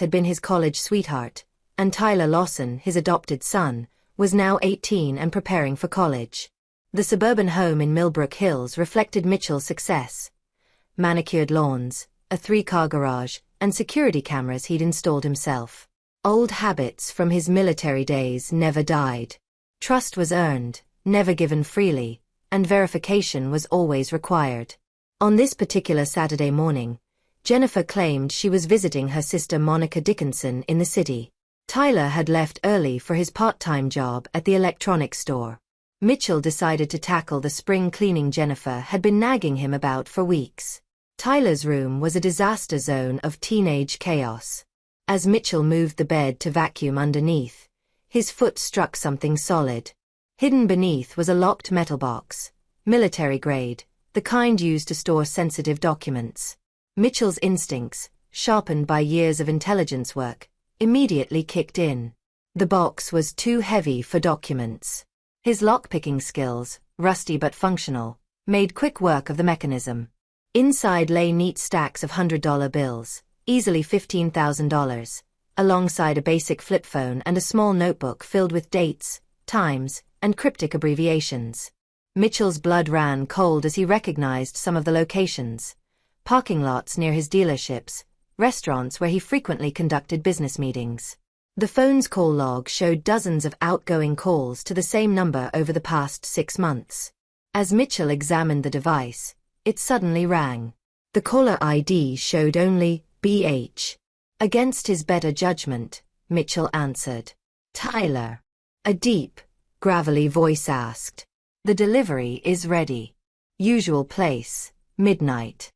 had been his college sweetheart, and Tyler Lawson, his adopted son, was now 18 and preparing for college. The suburban home in Millbrook Hills reflected Mitchell's success. Manicured lawns, a 3-car garage, and security cameras he'd installed himself. Old habits from his military days never died. Trust was earned, never given freely, and verification was always required. On this particular Saturday morning, Jennifer claimed she was visiting her sister Monica Dickinson in the city. Tyler had left early for his part-time job at the electronics store. Mitchell decided to tackle the spring cleaning Jennifer had been nagging him about for weeks. Tyler's room was a disaster zone of teenage chaos. As Mitchell moved the bed to vacuum underneath, his foot struck something solid. Hidden beneath was a locked metal box, military grade, the kind used to store sensitive documents. Mitchell's instincts, sharpened by years of intelligence work, immediately kicked in. The box was too heavy for documents. His lockpicking skills, rusty but functional, made quick work of the mechanism. Inside lay neat stacks of $100 bills, easily $15,000, alongside a basic flip phone and a small notebook filled with dates, times, and cryptic abbreviations. Mitchell's blood ran cold as he recognized some of the locations: parking lots near his dealerships, restaurants where he frequently conducted business meetings. The phone's call log showed dozens of outgoing calls to the same number over the past 6 months. As Mitchell examined the device, it suddenly rang. The caller ID showed only BH. Against his better judgment, Mitchell answered. "Tyler." A deep, gravelly voice asked. "The delivery is ready. Usual place, midnight."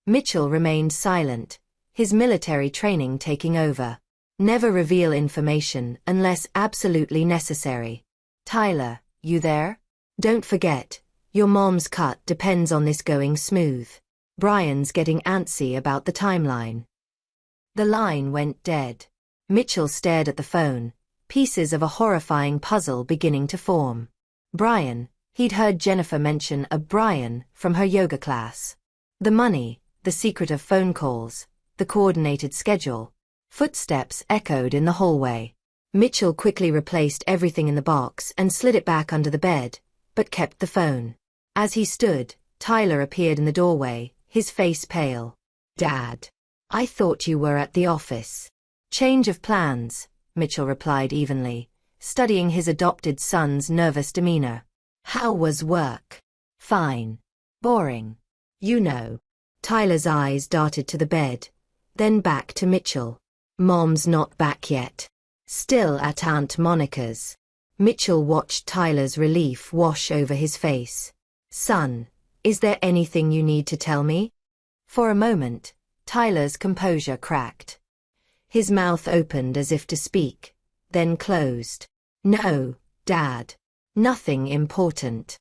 Mitchell remained silent, his military training taking over. Never reveal information unless absolutely necessary. "Tyler, you there? Don't forget, your mom's cut depends on this going smooth. Brian's getting antsy about the timeline." The line went dead. Mitchell stared at the phone, pieces of a horrifying puzzle beginning to form. Brian, he'd heard Jennifer mention a Brian from her yoga class. The money, the secret of phone calls, the coordinated schedule. Footsteps echoed in the hallway. Mitchell quickly replaced everything in the box and slid it back under the bed, but kept the phone. As he stood, Tyler appeared in the doorway, his face pale. "Dad, I thought you were at the office." "Change of plans," Mitchell replied evenly, studying his adopted son's nervous demeanor. "How was work?" "Fine. Boring. You know." Tyler's eyes darted to the bed, then back to Mitchell. "Mom's not back yet. Still at Aunt Monica's." Mitchell watched Tyler's relief wash over his face. "Son, is there anything you need to tell me?" For a moment, Tyler's composure cracked. His mouth opened as if to speak, then closed. "No, Dad. Nothing important."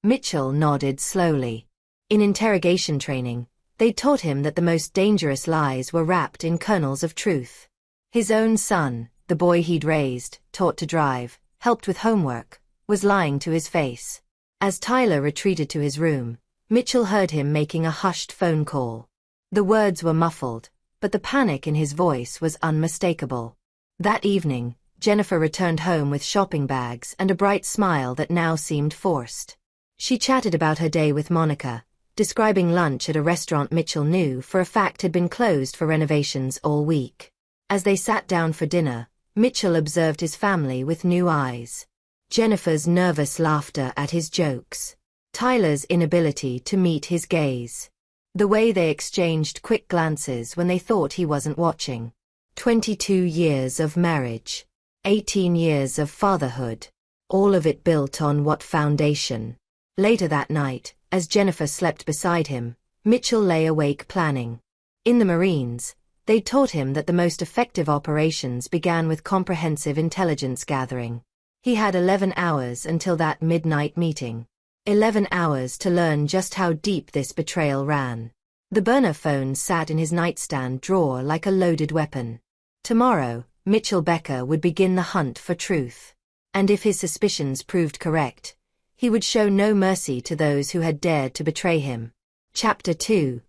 Mitchell nodded slowly. In interrogation training, they taught him that the most dangerous lies were wrapped in kernels of truth. His own son, the boy he'd raised, taught to drive, helped with homework, was lying to his face. As Tyler retreated to his room, Mitchell heard him making a hushed phone call. The words were muffled, but the panic in his voice was unmistakable. That evening, Jennifer returned home with shopping bags and a bright smile that now seemed forced. She chatted about her day with Monica, describing lunch at a restaurant Mitchell knew for a fact had been closed for renovations all week. As they sat down for dinner, Mitchell observed his family with new eyes. Jennifer's nervous laughter at his jokes. Tyler's inability to meet his gaze. The way they exchanged quick glances when they thought he wasn't watching. 22 years of marriage. 18 years of fatherhood. All of it built on what foundation? Later that night, as Jennifer slept beside him, Mitchell lay awake planning. In the Marines, they taught him that the most effective operations began with comprehensive intelligence gathering. He had 11 hours until that midnight meeting. 11 hours to learn just how deep this betrayal ran. The burner phone sat in his nightstand drawer like a loaded weapon. Tomorrow, Mitchell Becker would begin the hunt for truth. And if his suspicions proved correct, he would show no mercy to those who had dared to betray him. Chapter 2.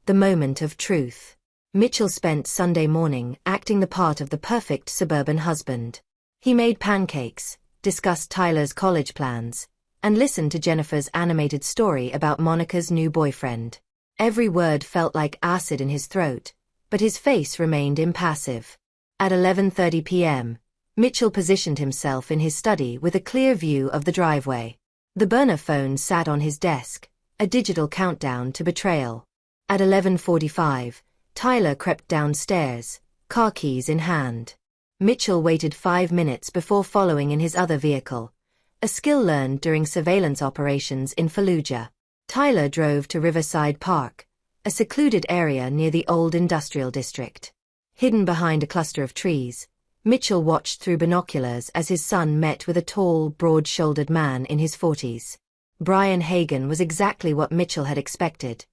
The Moment of Truth. Mitchell spent Sunday morning acting the part of the perfect suburban husband. He made pancakes, discussed Tyler's college plans, and listened to Jennifer's animated story about Monica's new boyfriend. Every word felt like acid in his throat, but his face remained impassive. At 11:30 p.m., Mitchell positioned himself in his study with a clear view of the driveway. The burner phone sat on his desk, a digital countdown to betrayal. At 11:45, Tyler crept downstairs, car keys in hand. Mitchell waited 5 minutes before following in his other vehicle, a skill learned during surveillance operations in Fallujah. Tyler drove to Riverside Park, a secluded area near the old industrial district. Hidden behind a cluster of trees, Mitchell watched through binoculars as his son met with a tall, broad-shouldered man in his 40s. Brian Hagan was exactly what Mitchell had expected.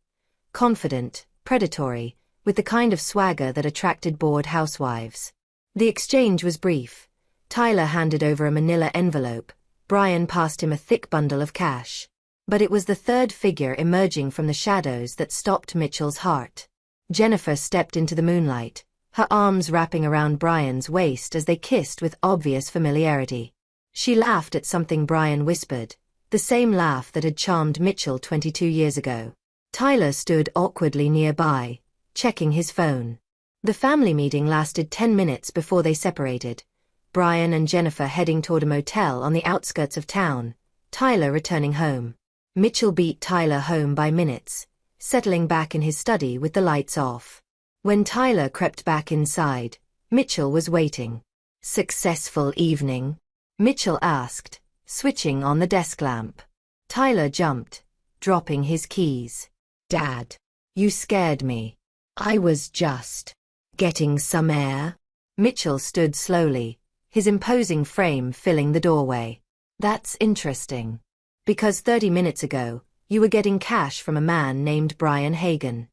Confident, predatory, with the kind of swagger that attracted bored housewives. The exchange was brief. Tyler handed over a manila envelope. Brian passed him a thick bundle of cash. But it was the third figure emerging from the shadows that stopped Mitchell's heart. Jennifer stepped into the moonlight, her arms wrapping around Brian's waist as they kissed with obvious familiarity. She laughed at something Brian whispered, the same laugh that had charmed Mitchell 22 years ago. Tyler stood awkwardly nearby, checking his phone. The family meeting lasted 10 minutes before they separated. Brian and Jennifer heading toward a motel on the outskirts of town, Tyler returning home. Mitchell beat Tyler home by minutes, settling back in his study with the lights off. When Tyler crept back inside, Mitchell was waiting. "Successful evening?" Mitchell asked, switching on the desk lamp. Tyler jumped, dropping his keys. "Dad, you scared me. I was just getting some air." Mitchell stood slowly, his imposing frame filling the doorway. "That's interesting. Because 30 minutes ago, you were getting cash from a man named Brian Hagan."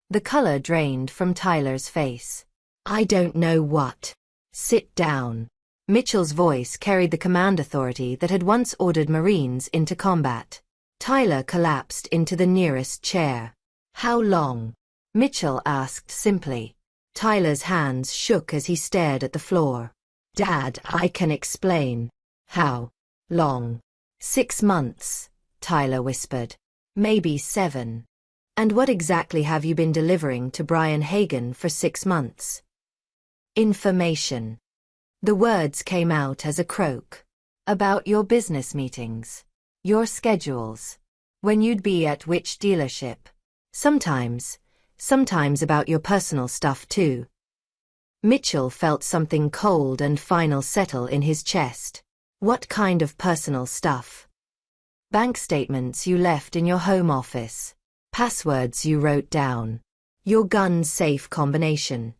The color drained from Tyler's face. "I don't know what." "Sit down." Mitchell's voice carried the command authority that had once ordered Marines into combat. Tyler collapsed into the nearest chair. "How long?" Mitchell asked simply. Tyler's hands shook as he stared at the floor. "Dad, I can explain." "How long?" 6 months, Tyler whispered. "Maybe 7. And what exactly have you been delivering to Brian Hagan for 6 months?" "Information." The words came out as a croak. "About your business meetings. Your schedules. When you'd be at which dealership. Sometimes about your personal stuff too." Mitchell felt something cold and final settle in his chest. "What kind of personal stuff?" "Bank statements you left in your home office. Passwords you wrote down. Your gun safe combination."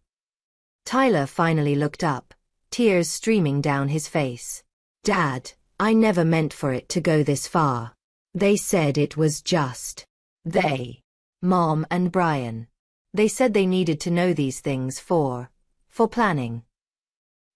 Tyler finally looked up, tears streaming down his face. "Dad, I never meant for it to go this far. They said it was just." "They?" "Mom and Brian. They said they needed to know these things for planning."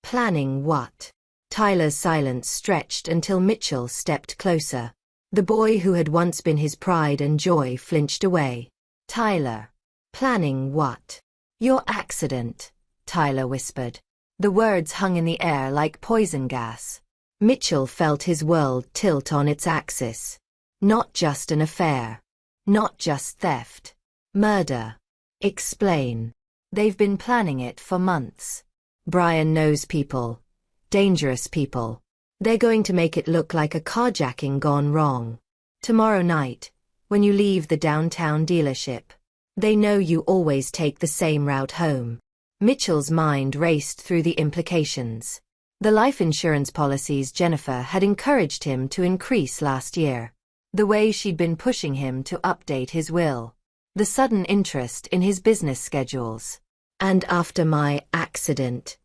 "Planning what?" Tyler's silence stretched until Mitchell stepped closer. The boy who had once been his pride and joy flinched away. "Tyler. Planning what?" "Your accident," Tyler whispered. The words hung in the air like poison gas. Mitchell felt his world tilt on its axis. Not just an affair. Not just theft. Murder. "Explain." "They've been planning it for months. Brian knows people. Dangerous people. They're going to make it look like a carjacking gone wrong. Tomorrow night, when you leave the downtown dealership. They know you always take the same route home." Mitchell's mind raced through the implications. The life insurance policies Jennifer had encouraged him to increase last year. The way she'd been pushing him to update his will. The sudden interest in his business schedules. "And after my accident,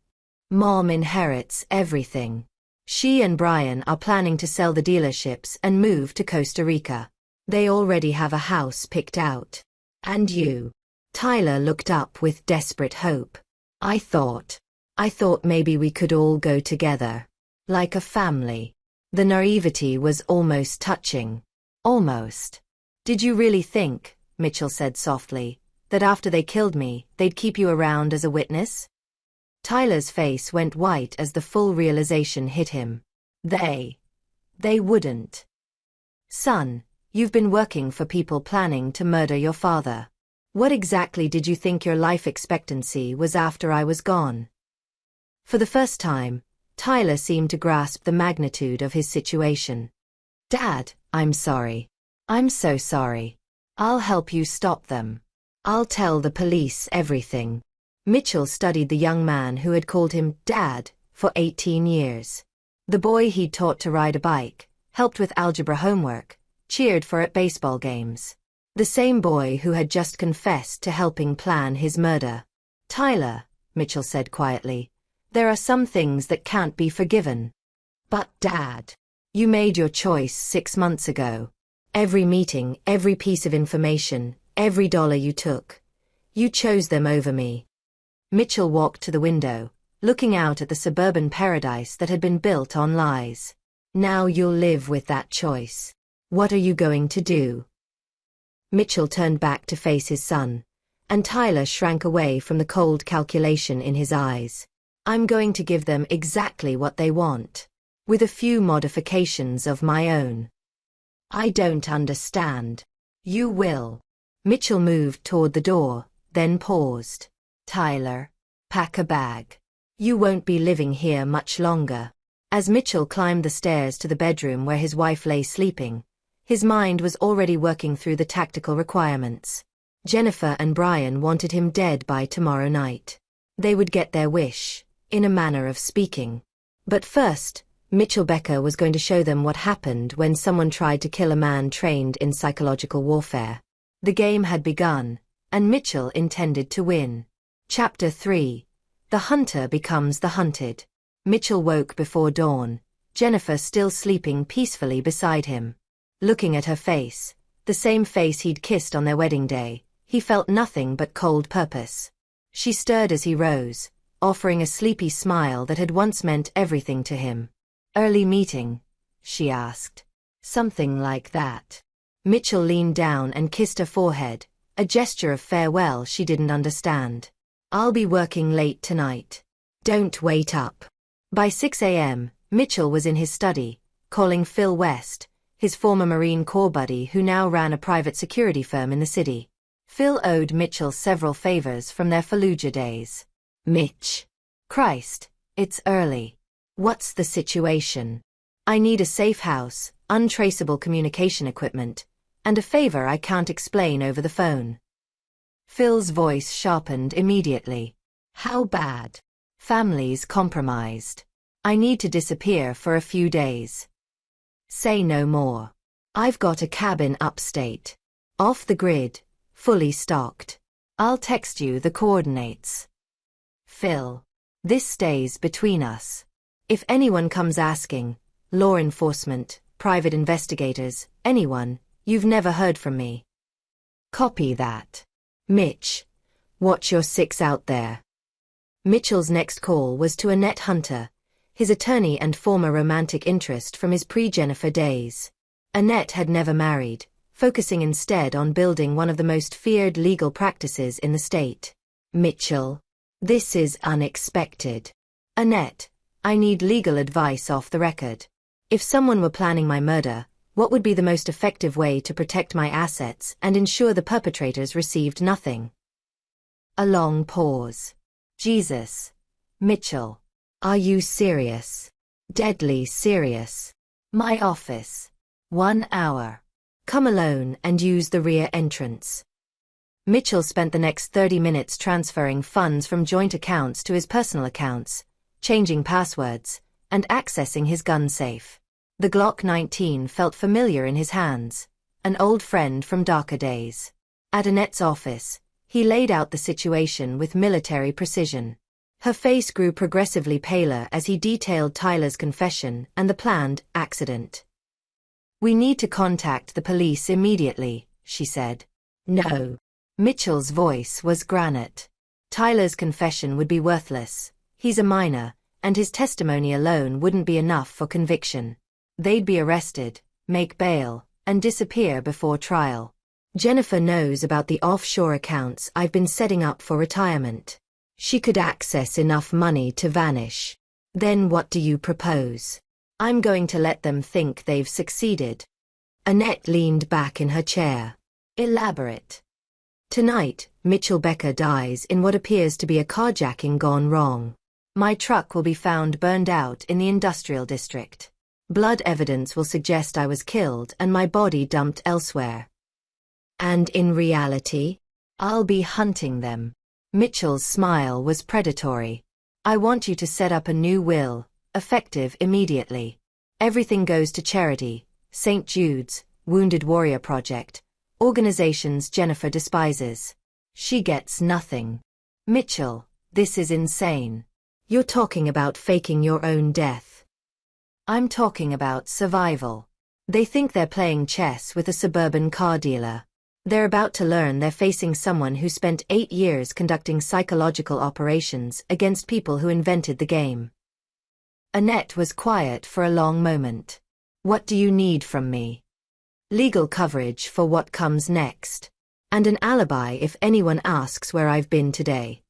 Mom inherits everything. She and Brian are planning to sell the dealerships and move to Costa Rica. They already have a house picked out. And you?" Tyler looked up with desperate hope. I thought maybe we could all go together. Like a family." The naivety was almost touching. "Almost." "Did you really think," Mitchell said softly, That after they killed me, they'd keep you around as a witness? Tyler's face went white as the full realization hit him. They wouldn't. Son, you've been working for people planning to murder your father. What exactly did you think your life expectancy was after I was gone? For the first time, Tyler seemed to grasp the magnitude of his situation. Dad, I'm sorry. I'm so sorry. I'll help you stop them. I'll tell the police everything. Mitchell studied the young man who had called him Dad for 18 years. The boy he'd taught to ride a bike, helped with algebra homework, cheered for at baseball games. The same boy who had just confessed to helping plan his murder. Tyler, Mitchell said quietly, there are some things that can't be forgiven. But Dad, you made your choice 6 months ago. Every meeting, every piece of information, every dollar you took. You chose them over me. Mitchell walked to the window, looking out at the suburban paradise that had been built on lies. Now you'll live with that choice. What are you going to do? Mitchell turned back to face his son, and Tyler shrank away from the cold calculation in his eyes. I'm going to give them exactly what they want, with a few modifications of my own. I don't understand. You will. Mitchell moved toward the door, then paused. Tyler, pack a bag. You won't be living here much longer. As Mitchell climbed the stairs to the bedroom where his wife lay sleeping, his mind was already working through the tactical requirements. Jennifer and Brian wanted him dead by tomorrow night. They would get their wish, in a manner of speaking. But first, Mitchell Becker was going to show them what happened when someone tried to kill a man trained in psychological warfare. The game had begun, and Mitchell intended to win. Chapter 3. The Hunter Becomes the Hunted. Mitchell woke before dawn, Jennifer still sleeping peacefully beside him. Looking at her face, the same face he'd kissed on their wedding day, he felt nothing but cold purpose. She stirred as he rose, offering a sleepy smile that had once meant everything to him. Early meeting? She asked. Something like that. Mitchell leaned down and kissed her forehead, a gesture of farewell she didn't understand. I'll be working late tonight. Don't wait up. By 6 a.m., Mitchell was in his study, calling Phil West, his former Marine Corps buddy who now ran a private security firm in the city. Phil owed Mitchell several favors from their Fallujah days. Mitch. Christ, it's early. What's the situation? I need a safe house, untraceable communication equipment, and a favor I can't explain over the phone. Phil's voice sharpened immediately. How bad? Family's compromised. I need to disappear for a few days. Say no more. I've got a cabin upstate. Off the grid, fully stocked. I'll text you the coordinates. Phil. This stays between us. If anyone comes asking, law enforcement, private investigators, anyone, you've never heard from me. Copy that. Mitch. Watch your 6 out there. Mitchell's next call was to Annette Hunter, his attorney and former romantic interest from his pre-Jennifer days. Annette had never married, focusing instead on building one of the most feared legal practices in the state. Mitchell. This is unexpected. Annette, I need legal advice off the record. If someone were planning my murder, what would be the most effective way to protect my assets and ensure the perpetrators received nothing? A long pause. Jesus. Mitchell. Are you serious? Deadly serious. My office. 1 hour. Come alone and use the rear entrance. Mitchell spent the next 30 minutes transferring funds from joint accounts to his personal accounts, changing passwords, and accessing his gun safe. The Glock 19 felt familiar in his hands, an old friend from darker days. At Annette's office, he laid out the situation with military precision. Her face grew progressively paler as he detailed Tyler's confession and the planned accident. We need to contact the police immediately, she said. No. Mitchell's voice was granite. Tyler's confession would be worthless. He's a minor, and his testimony alone wouldn't be enough for conviction. They'd be arrested, make bail, and disappear before trial. Jennifer knows about the offshore accounts I've been setting up for retirement. She could access enough money to vanish. Then what do you propose? I'm going to let them think they've succeeded. Annette leaned back in her chair. Elaborate. Tonight, Mitchell Becker dies in what appears to be a carjacking gone wrong. My truck will be found burned out in the industrial district. Blood evidence will suggest I was killed and my body dumped elsewhere. And in reality, I'll be hunting them. Mitchell's smile was predatory. I want you to set up a new will, effective immediately. Everything goes to charity, St. Jude's, Wounded Warrior Project, organizations Jennifer despises. She gets nothing. Mitchell, this is insane. You're talking about faking your own death. I'm talking about survival. They think they're playing chess with a suburban car dealer. They're about to learn they're facing someone who spent 8 years conducting psychological operations against people who invented the game. Annette was quiet for a long moment. What do you need from me? Legal coverage for what comes next. And an alibi if anyone asks where I've been today.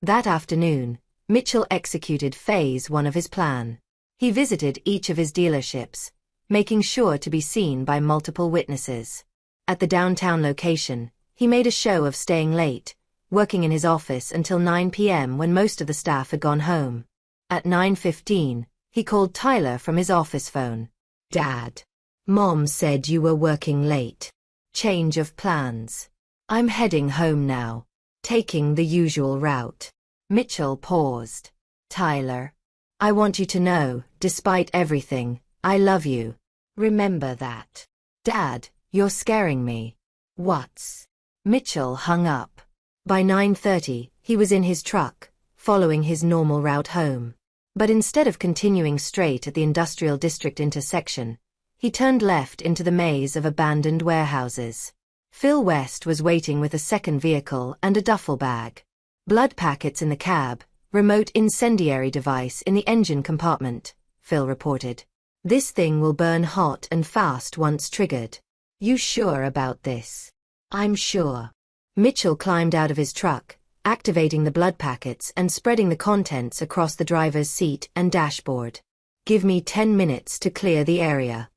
That afternoon, Mitchell executed phase 1 of his plan. He visited each of his dealerships, making sure to be seen by multiple witnesses. At the downtown location, he made a show of staying late, working in his office until 9 p.m. when most of the staff had gone home. At 9:15, he called Tyler from his office phone. Dad. Mom said you were working late. Change of plans. I'm heading home now. Taking the usual route. Mitchell paused. Tyler. I want you to know, despite everything, I love you. Remember that. Dad, you're scaring me. What's? Mitchell hung up. By 9:30, he was in his truck, following his normal route home. But instead of continuing straight at the industrial district intersection, he turned left into the maze of abandoned warehouses. Phil West was waiting with a second vehicle and a duffel bag. Blood packets in the cab, remote incendiary device in the engine compartment, Phil reported. This thing will burn hot and fast once triggered. You sure about this? I'm sure. Mitchell climbed out of his truck, activating the blood packets and spreading the contents across the driver's seat and dashboard. Give me 10 minutes to clear the area.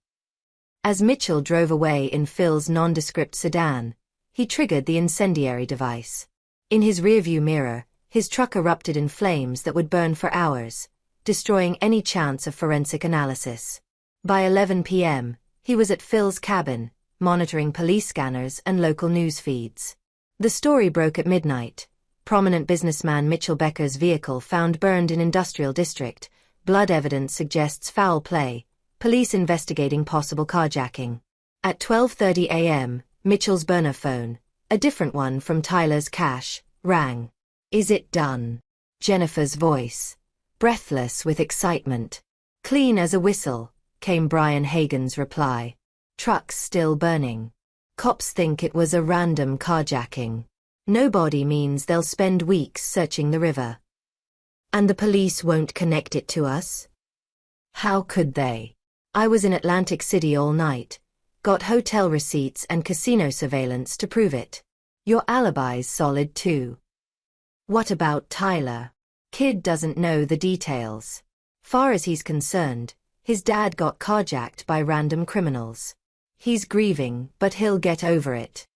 As Mitchell drove away in Phil's nondescript sedan, he triggered the incendiary device. In his rearview mirror, his truck erupted in flames that would burn for hours, destroying any chance of forensic analysis. By 11 p.m., he was at Phil's cabin, monitoring police scanners and local news feeds. The story broke at midnight. Prominent businessman Mitchell Becker's vehicle found burned in industrial district. Blood evidence suggests foul play. Police investigating possible carjacking. At 12:30 a.m., Mitchell's burner phone, a different one from Tyler's cache, rang. Is it done? Jennifer's voice, breathless with excitement. Clean as a whistle, came Brian Hagan's reply. Truck's still burning. Cops think it was a random carjacking. Nobody means they'll spend weeks searching the river. And the police won't connect it to us? How could they? I was in Atlantic City all night. Got hotel receipts and casino surveillance to prove it. Your alibi's solid too. What about Tyler? Kid doesn't know the details. Far as he's concerned, his dad got carjacked by random criminals. He's grieving, but he'll get over it.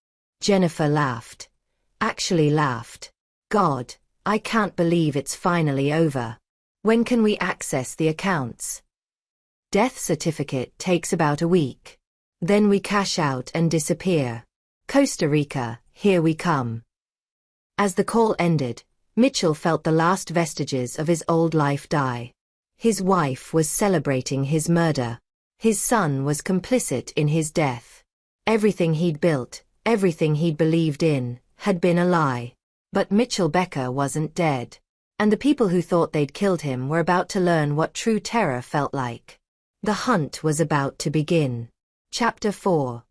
Jennifer laughed. Actually laughed. God, I can't believe it's finally over. When can we access the accounts? Death certificate takes about a week. Then we cash out and disappear. Costa Rica, here we come. As the call ended, Mitchell felt the last vestiges of his old life die. His wife was celebrating his murder. His son was complicit in his death. Everything he'd built, everything he'd believed in, had been a lie. But Mitchell Becker wasn't dead. And the people who thought they'd killed him were about to learn what true terror felt like. The hunt was about to begin. Chapter 4.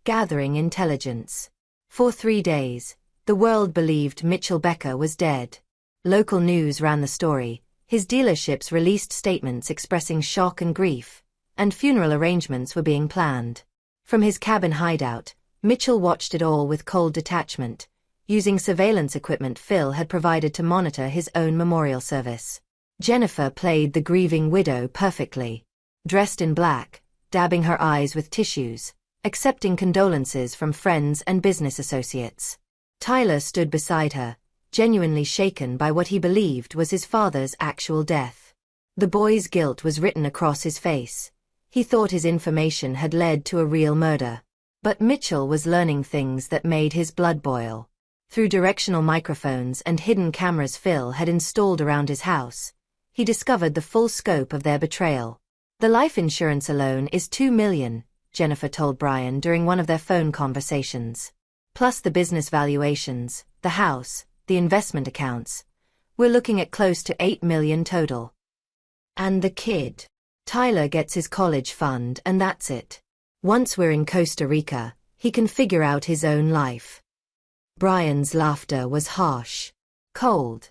Gathering Intelligence. For 3 days, the world believed Mitchell Becker was dead. Local news ran the story. His dealerships released statements expressing shock and grief, and funeral arrangements were being planned. From his cabin hideout, Mitchell watched it all with cold detachment, using surveillance equipment Phil had provided to monitor his own memorial service. Jennifer played the grieving widow perfectly. Dressed in black, dabbing her eyes with tissues, accepting condolences from friends and business associates. Tyler stood beside her, genuinely shaken by what he believed was his father's actual death. The boy's guilt was written across his face. He thought his information had led to a real murder. But Mitchell was learning things that made his blood boil. Through directional microphones and hidden cameras Phil had installed around his house, he discovered the full scope of their betrayal. The life insurance alone is $2 million, Jennifer told Brian during one of their phone conversations. Plus the business valuations, the house, the investment accounts. We're looking at close to $8 million total. And the kid. Tyler gets his college fund and that's it. Once we're in Costa Rica, he can figure out his own life. Brian's laughter was harsh. Cold.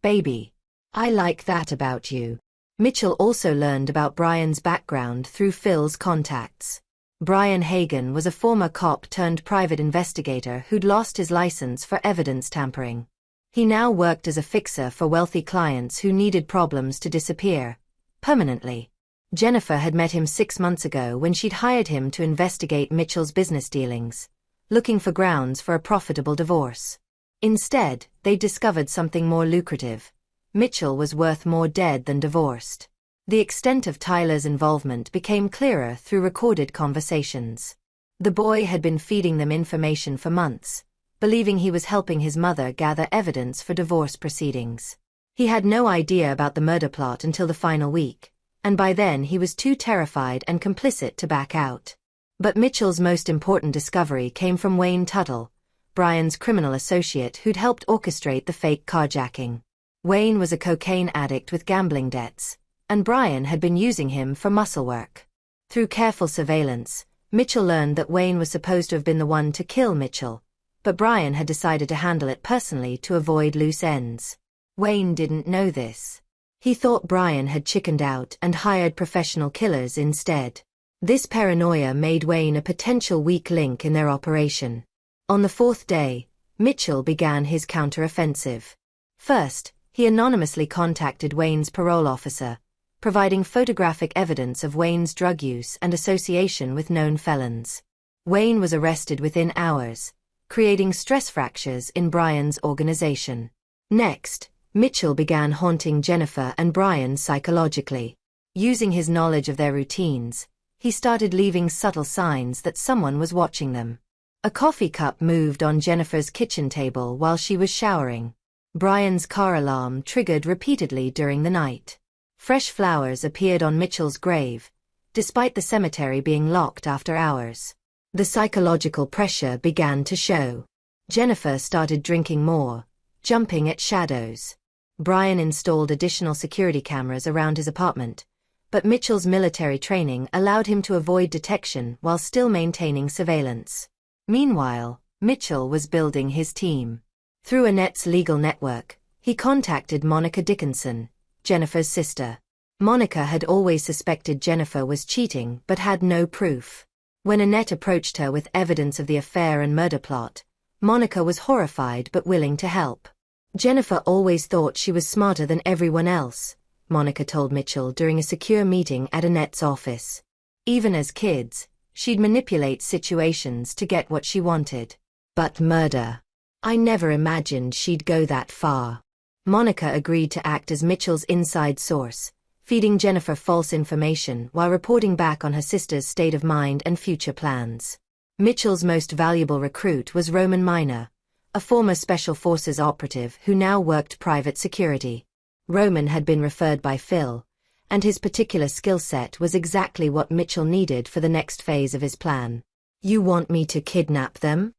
Baby. I like that about you. Mitchell also learned about Brian's background through Phil's contacts. Brian Hagan was a former cop turned private investigator who'd lost his license for evidence tampering. He now worked as a fixer for wealthy clients who needed problems to disappear. Permanently. Jennifer had met him 6 months ago when she'd hired him to investigate Mitchell's business dealings, looking for grounds for a profitable divorce. Instead, they discovered something more lucrative. Mitchell was worth more dead than divorced. The extent of Tyler's involvement became clearer through recorded conversations. The boy had been feeding them information for months, believing he was helping his mother gather evidence for divorce proceedings. He had no idea about the murder plot until the final week, and by then he was too terrified and complicit to back out. But Mitchell's most important discovery came from Wayne Tuttle, Brian's criminal associate who'd helped orchestrate the fake carjacking. Wayne was a cocaine addict with gambling debts, and Brian had been using him for muscle work. Through careful surveillance, Mitchell learned that Wayne was supposed to have been the one to kill Mitchell, but Brian had decided to handle it personally to avoid loose ends. Wayne didn't know this. He thought Brian had chickened out and hired professional killers instead. This paranoia made Wayne a potential weak link in their operation. On the 4th day, Mitchell began his counteroffensive. First, he anonymously contacted Wayne's parole officer, providing photographic evidence of Wayne's drug use and association with known felons. Wayne was arrested within hours, creating stress fractures in Brian's organization. Next, Mitchell began haunting Jennifer and Brian psychologically. Using his knowledge of their routines, he started leaving subtle signs that someone was watching them. A coffee cup moved on Jennifer's kitchen table while she was showering. Brian's car alarm triggered repeatedly during the night. Fresh flowers appeared on Mitchell's grave, despite the cemetery being locked after hours. The psychological pressure began to show. Jennifer started drinking more, jumping at shadows. Brian installed additional security cameras around his apartment, but Mitchell's military training allowed him to avoid detection while still maintaining surveillance. Meanwhile, Mitchell was building his team. Through Annette's legal network, he contacted Monica Dickinson, Jennifer's sister. Monica had always suspected Jennifer was cheating but had no proof. When Annette approached her with evidence of the affair and murder plot, Monica was horrified but willing to help. Jennifer always thought she was smarter than everyone else, Monica told Mitchell during a secure meeting at Annette's office. Even as kids, she'd manipulate situations to get what she wanted. But murder. I never imagined she'd go that far. Monica agreed to act as Mitchell's inside source, feeding Jennifer false information while reporting back on her sister's state of mind and future plans. Mitchell's most valuable recruit was Roman Minor, a former Special Forces operative who now worked private security. Roman had been referred by Phil, and his particular skill set was exactly what Mitchell needed for the next phase of his plan. "You want me to kidnap them?"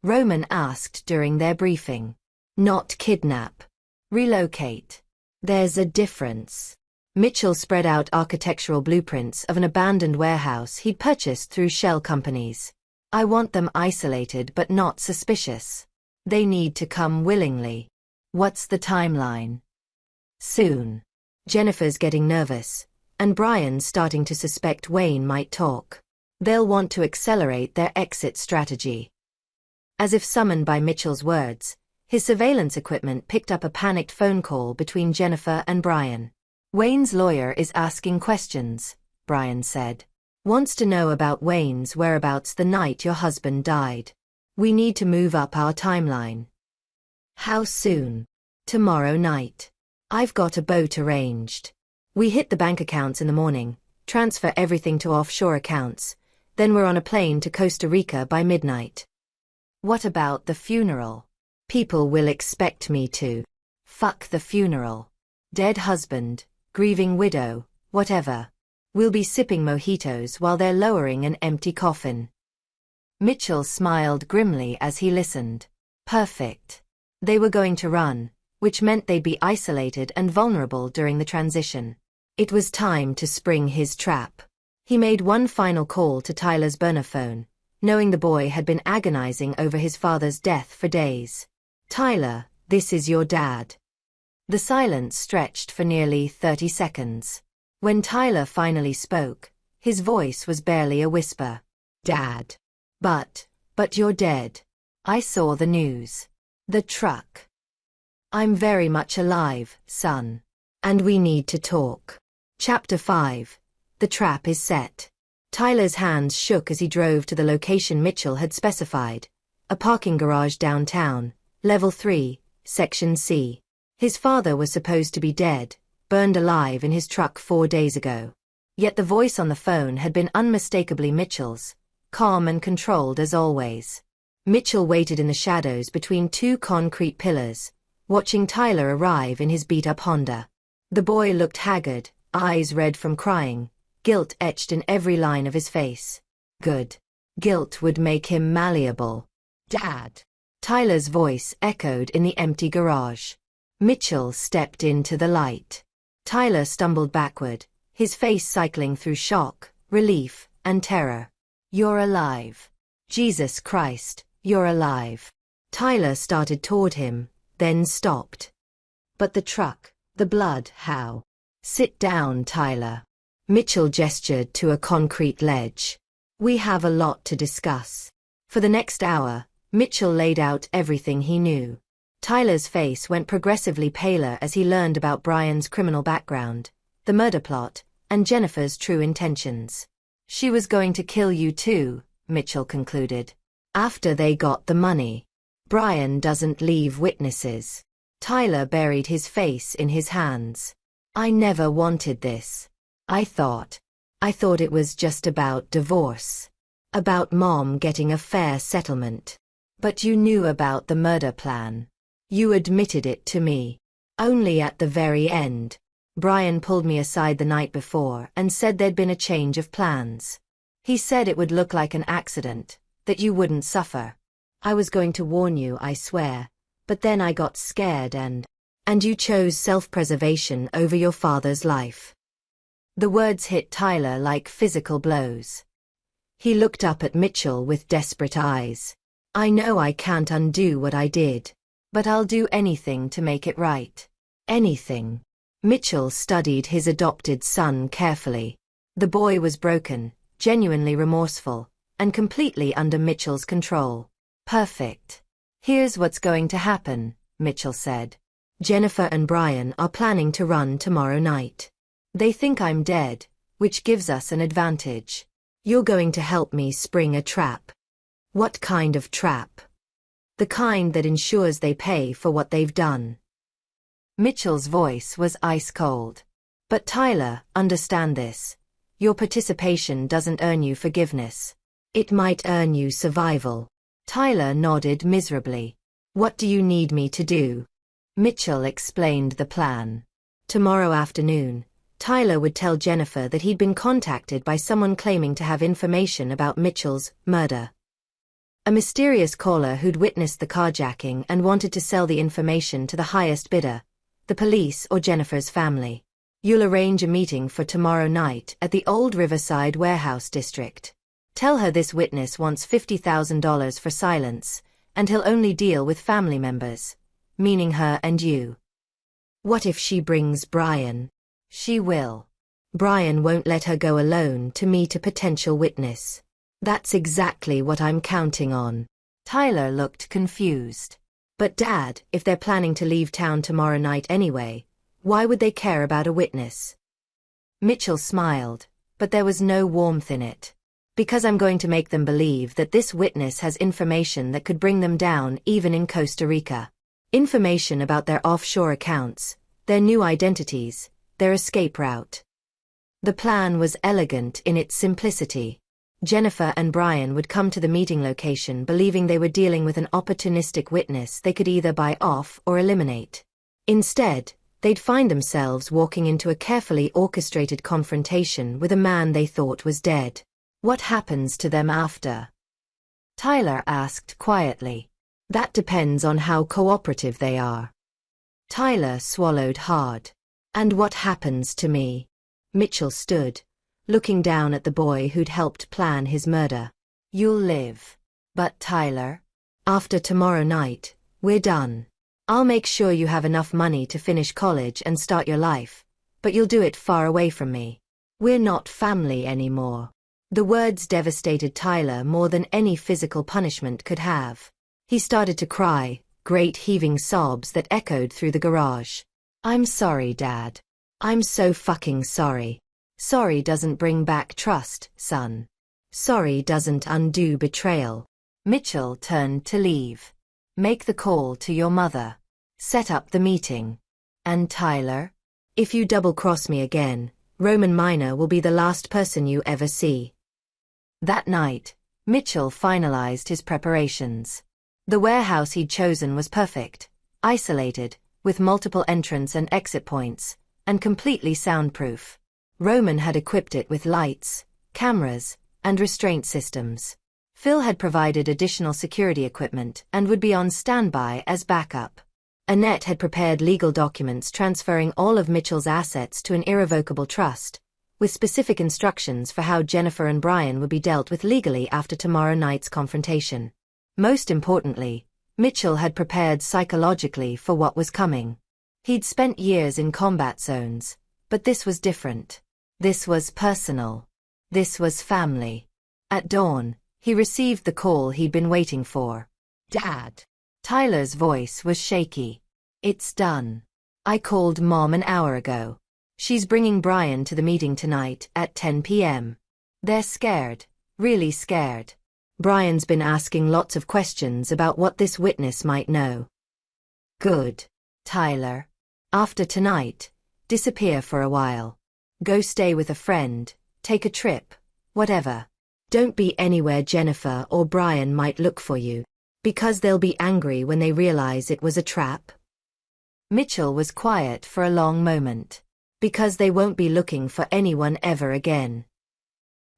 Roman asked during their briefing. "Not kidnap. Relocate. There's a difference." Mitchell spread out architectural blueprints of an abandoned warehouse he'd purchased through shell companies. "I want them isolated but not suspicious. They need to come willingly." "What's the timeline?" "Soon." Jennifer's getting nervous, and Brian's starting to suspect Wayne might talk. They'll want to accelerate their exit strategy. As if summoned by Mitchell's words, his surveillance equipment picked up a panicked phone call between Jennifer and Brian. Wayne's lawyer is asking questions, Brian said. Wants to know about Wayne's whereabouts the night your husband died. We need to move up our timeline. How soon? Tomorrow night. I've got a boat arranged. We hit the bank accounts in the morning, transfer everything to offshore accounts, then we're on a plane to Costa Rica by midnight. What about the funeral? People will expect me to. Fuck the funeral. Dead husband, grieving widow, whatever. We'll be sipping mojitos while they're lowering an empty coffin. Mitchell smiled grimly as he listened. Perfect. They were going to run, which meant they'd be isolated and vulnerable during the transition. It was time to spring his trap. He made one final call to Tyler's burner phone, knowing the boy had been agonizing over his father's death for days. Tyler, this is your dad. The silence stretched for nearly 30 seconds. When Tyler finally spoke, his voice was barely a whisper. Dad. But you're dead. I saw the news. The truck. I'm very much alive, son. And we need to talk. Chapter 5. The trap is set. Tyler's hands shook as he drove to the location Mitchell had specified. A parking garage downtown, level 3, section C. His father was supposed to be dead, burned alive in his truck 4 days ago. Yet the voice on the phone had been unmistakably Mitchell's, calm and controlled as always. Mitchell waited in the shadows between two concrete pillars, watching Tyler arrive in his beat-up Honda. The boy looked haggard, eyes red from crying, guilt etched in every line of his face. Good. Guilt would make him malleable. Dad. Tyler's voice echoed in the empty garage. Mitchell stepped into the light. Tyler stumbled backward, his face cycling through shock, relief, and terror. You're alive. Jesus Christ, you're alive. Tyler started toward him, then stopped. But the truck, the blood, how? Sit down, Tyler. Mitchell gestured to a concrete ledge. We have a lot to discuss. For the next hour, Mitchell laid out everything he knew. Tyler's face went progressively paler as he learned about Brian's criminal background, the murder plot, and Jennifer's true intentions. She was going to kill you too, Mitchell concluded. After they got the money. Brian doesn't leave witnesses. Tyler buried his face in his hands. I never wanted this. I thought it was just about divorce. About Mom getting a fair settlement. But you knew about the murder plan. You admitted it to me. Only at the very end. Brian pulled me aside the night before and said there'd been a change of plans. He said it would look like an accident, that you wouldn't suffer. I was going to warn you, I swear, but then I got scared and you chose self-preservation over your father's life. The words hit Tyler like physical blows. He looked up at Mitchell with desperate eyes. I know I can't undo what I did, but I'll do anything to make it right. Anything. Mitchell studied his adopted son carefully. The boy was broken, genuinely remorseful, and completely under Mitchell's control. Perfect. Here's what's going to happen, Mitchell said. Jennifer and Brian are planning to run tomorrow night. They think I'm dead, which gives us an advantage. You're going to help me spring a trap. What kind of trap? The kind that ensures they pay for what they've done. Mitchell's voice was ice cold. But Tyler, understand this. Your participation doesn't earn you forgiveness. It might earn you survival. Tyler nodded miserably. What do you need me to do? Mitchell explained the plan. Tomorrow afternoon, Tyler would tell Jennifer that he'd been contacted by someone claiming to have information about Mitchell's murder. A mysterious caller who'd witnessed the carjacking and wanted to sell the information to the highest bidder, the police or Jennifer's family. You'll arrange a meeting for tomorrow night at the Old Riverside Warehouse District. Tell her this witness wants $50,000 for silence, and he'll only deal with family members, meaning her and you. What if she brings Brian? She will. Brian won't let her go alone to meet a potential witness. That's exactly what I'm counting on. Tyler looked confused. But Dad, if they're planning to leave town tomorrow night anyway, why would they care about a witness? Mitchell smiled, but there was no warmth in it. Because I'm going to make them believe that this witness has information that could bring them down even in Costa Rica. Information about their offshore accounts, their new identities, their escape route. The plan was elegant in its simplicity. Jennifer and Brian would come to the meeting location believing they were dealing with an opportunistic witness they could either buy off or eliminate. Instead, they'd find themselves walking into a carefully orchestrated confrontation with a man they thought was dead. What happens to them after? Tyler asked quietly. That depends on how cooperative they are. Tyler swallowed hard. And what happens to me? Mitchell stood, looking down at the boy who'd helped plan his murder. You'll live. But Tyler, after tomorrow night, we're done. I'll make sure you have enough money to finish college and start your life, but you'll do it far away from me. We're not family anymore. The words devastated Tyler more than any physical punishment could have. He started to cry, great heaving sobs that echoed through the garage. I'm sorry, Dad. I'm so fucking sorry. Sorry doesn't bring back trust, son. Sorry doesn't undo betrayal. Mitchell turned to leave. Make the call to your mother. Set up the meeting. And Tyler? If you double-cross me again, Roman Minor will be the last person you ever see. That night, Mitchell finalized his preparations. The warehouse he'd chosen was perfect, isolated, with multiple entrance and exit points, and completely soundproof. Roman had equipped it with lights, cameras, and restraint systems. Phil had provided additional security equipment and would be on standby as backup. Annette had prepared legal documents transferring all of Mitchell's assets to an irrevocable trust, with specific instructions for how Jennifer and Brian would be dealt with legally after tomorrow night's confrontation. Most importantly, Mitchell had prepared psychologically for what was coming. He'd spent years in combat zones, but this was different. This was personal. This was family. At dawn, he received the call he'd been waiting for. Dad. Tyler's voice was shaky. It's done. I called Mom an hour ago. She's bringing Brian to the meeting tonight at 10 p.m. They're scared, really scared. Brian's been asking lots of questions about what this witness might know. Good. Tyler. After tonight, disappear for a while. Go stay with a friend, take a trip, whatever. Don't be anywhere Jennifer or Brian might look for you, because they'll be angry when they realize it was a trap. Mitchell was quiet for a long moment. Because they won't be looking for anyone ever again.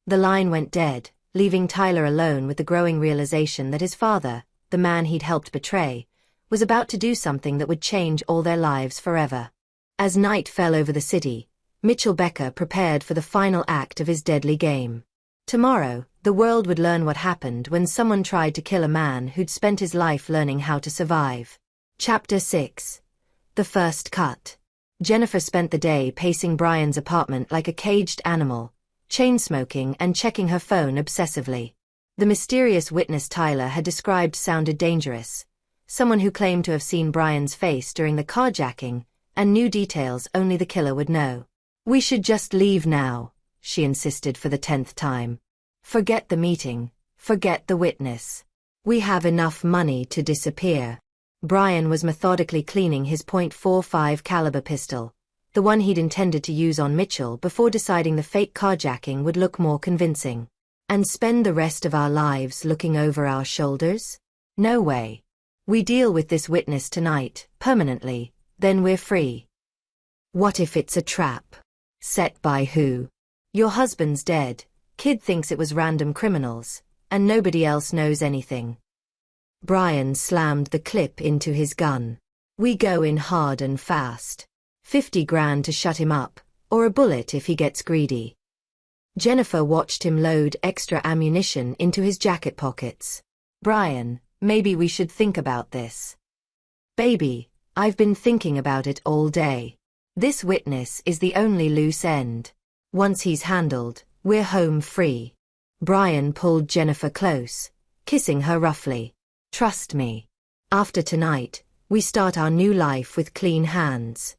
The line went dead, leaving Tyler alone with the growing realization that his father, the man he'd helped betray, was about to do something that would change all their lives forever. As night fell over the city, Mitchell Becker prepared for the final act of his deadly game. Tomorrow, the world would learn what happened when someone tried to kill a man who'd spent his life learning how to survive. Chapter 6. The First Cut. Jennifer spent the day pacing Brian's apartment like a caged animal, chain-smoking and checking her phone obsessively. The mysterious witness Tyler had described sounded dangerous, someone who claimed to have seen Brian's face during the carjacking, and knew details only the killer would know. We should just leave now, she insisted for the 10th time. Forget the meeting, forget the witness. We have enough money to disappear. Brian was methodically cleaning his .45 caliber pistol, the one he'd intended to use on Mitchell before deciding the fake carjacking would look more convincing. And spend the rest of our lives looking over our shoulders? No way. We deal with this witness tonight, permanently, then we're free. What if it's a trap? Set by who? Your husband's dead, kid thinks it was random criminals, and nobody else knows anything. Brian slammed the clip into his gun. We go in hard and fast. 50 grand to shut him up, or a bullet if he gets greedy. Jennifer watched him load extra ammunition into his jacket pockets. Brian, maybe we should think about this. Baby, I've been thinking about it all day. This witness is the only loose end. Once he's handled, we're home free. Brian pulled Jennifer close, kissing her roughly. Trust me. After tonight, we start our new life with clean hands.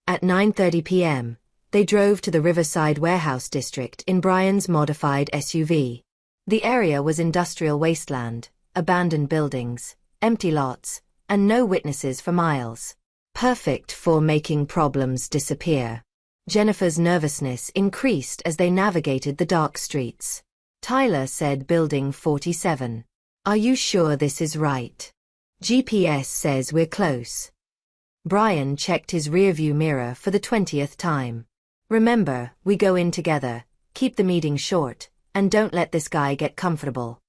At 9:30 p.m., they drove to the Riverside Warehouse District in Brian's modified SUV. The area was industrial wasteland, abandoned buildings, empty lots, and no witnesses for miles. Perfect for making problems disappear. Jennifer's nervousness increased as they navigated the dark streets. Tyler said Building 47. Are you sure this is right? GPS says we're close. Brian checked his rearview mirror for the 20th time. Remember, we go in together, keep the meeting short, and don't let this guy get comfortable.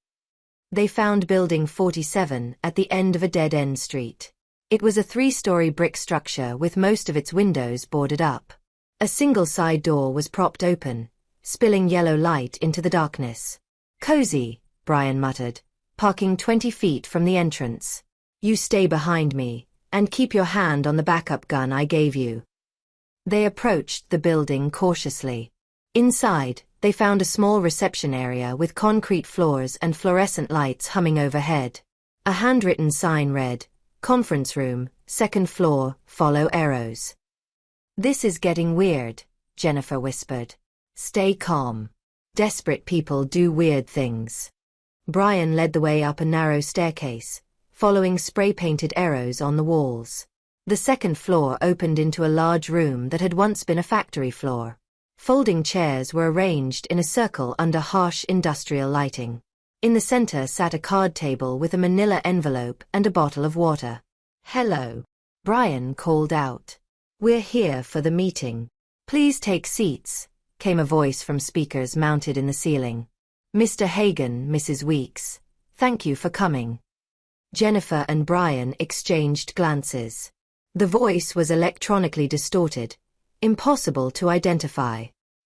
They found Building 47 at the end of a dead-end street. It was a 3-story brick structure with most of its windows boarded up. A single side door was propped open, spilling yellow light into the darkness. Cozy, Brian muttered, parking 20 feet from the entrance. You stay behind me, and keep your hand on the backup gun I gave you. They approached the building cautiously. Inside, they found a small reception area with concrete floors and fluorescent lights humming overhead. A handwritten sign read, Conference Room, 2nd floor, follow arrows. This is getting weird, Jennifer whispered. Stay calm. Desperate people do weird things. Brian led the way up a narrow staircase, following spray-painted arrows on the walls. The 2nd floor opened into a large room that had once been a factory floor. Folding chairs were arranged in a circle under harsh industrial lighting. In the center sat a card table with a manila envelope and a bottle of water. Hello, Brian called out. We're here for the meeting. Please take seats, came a voice from speakers mounted in the ceiling. Mr. Hagan, Mrs. Weeks, thank you for coming. Jennifer and Brian exchanged glances. The voice was electronically distorted, impossible to identify.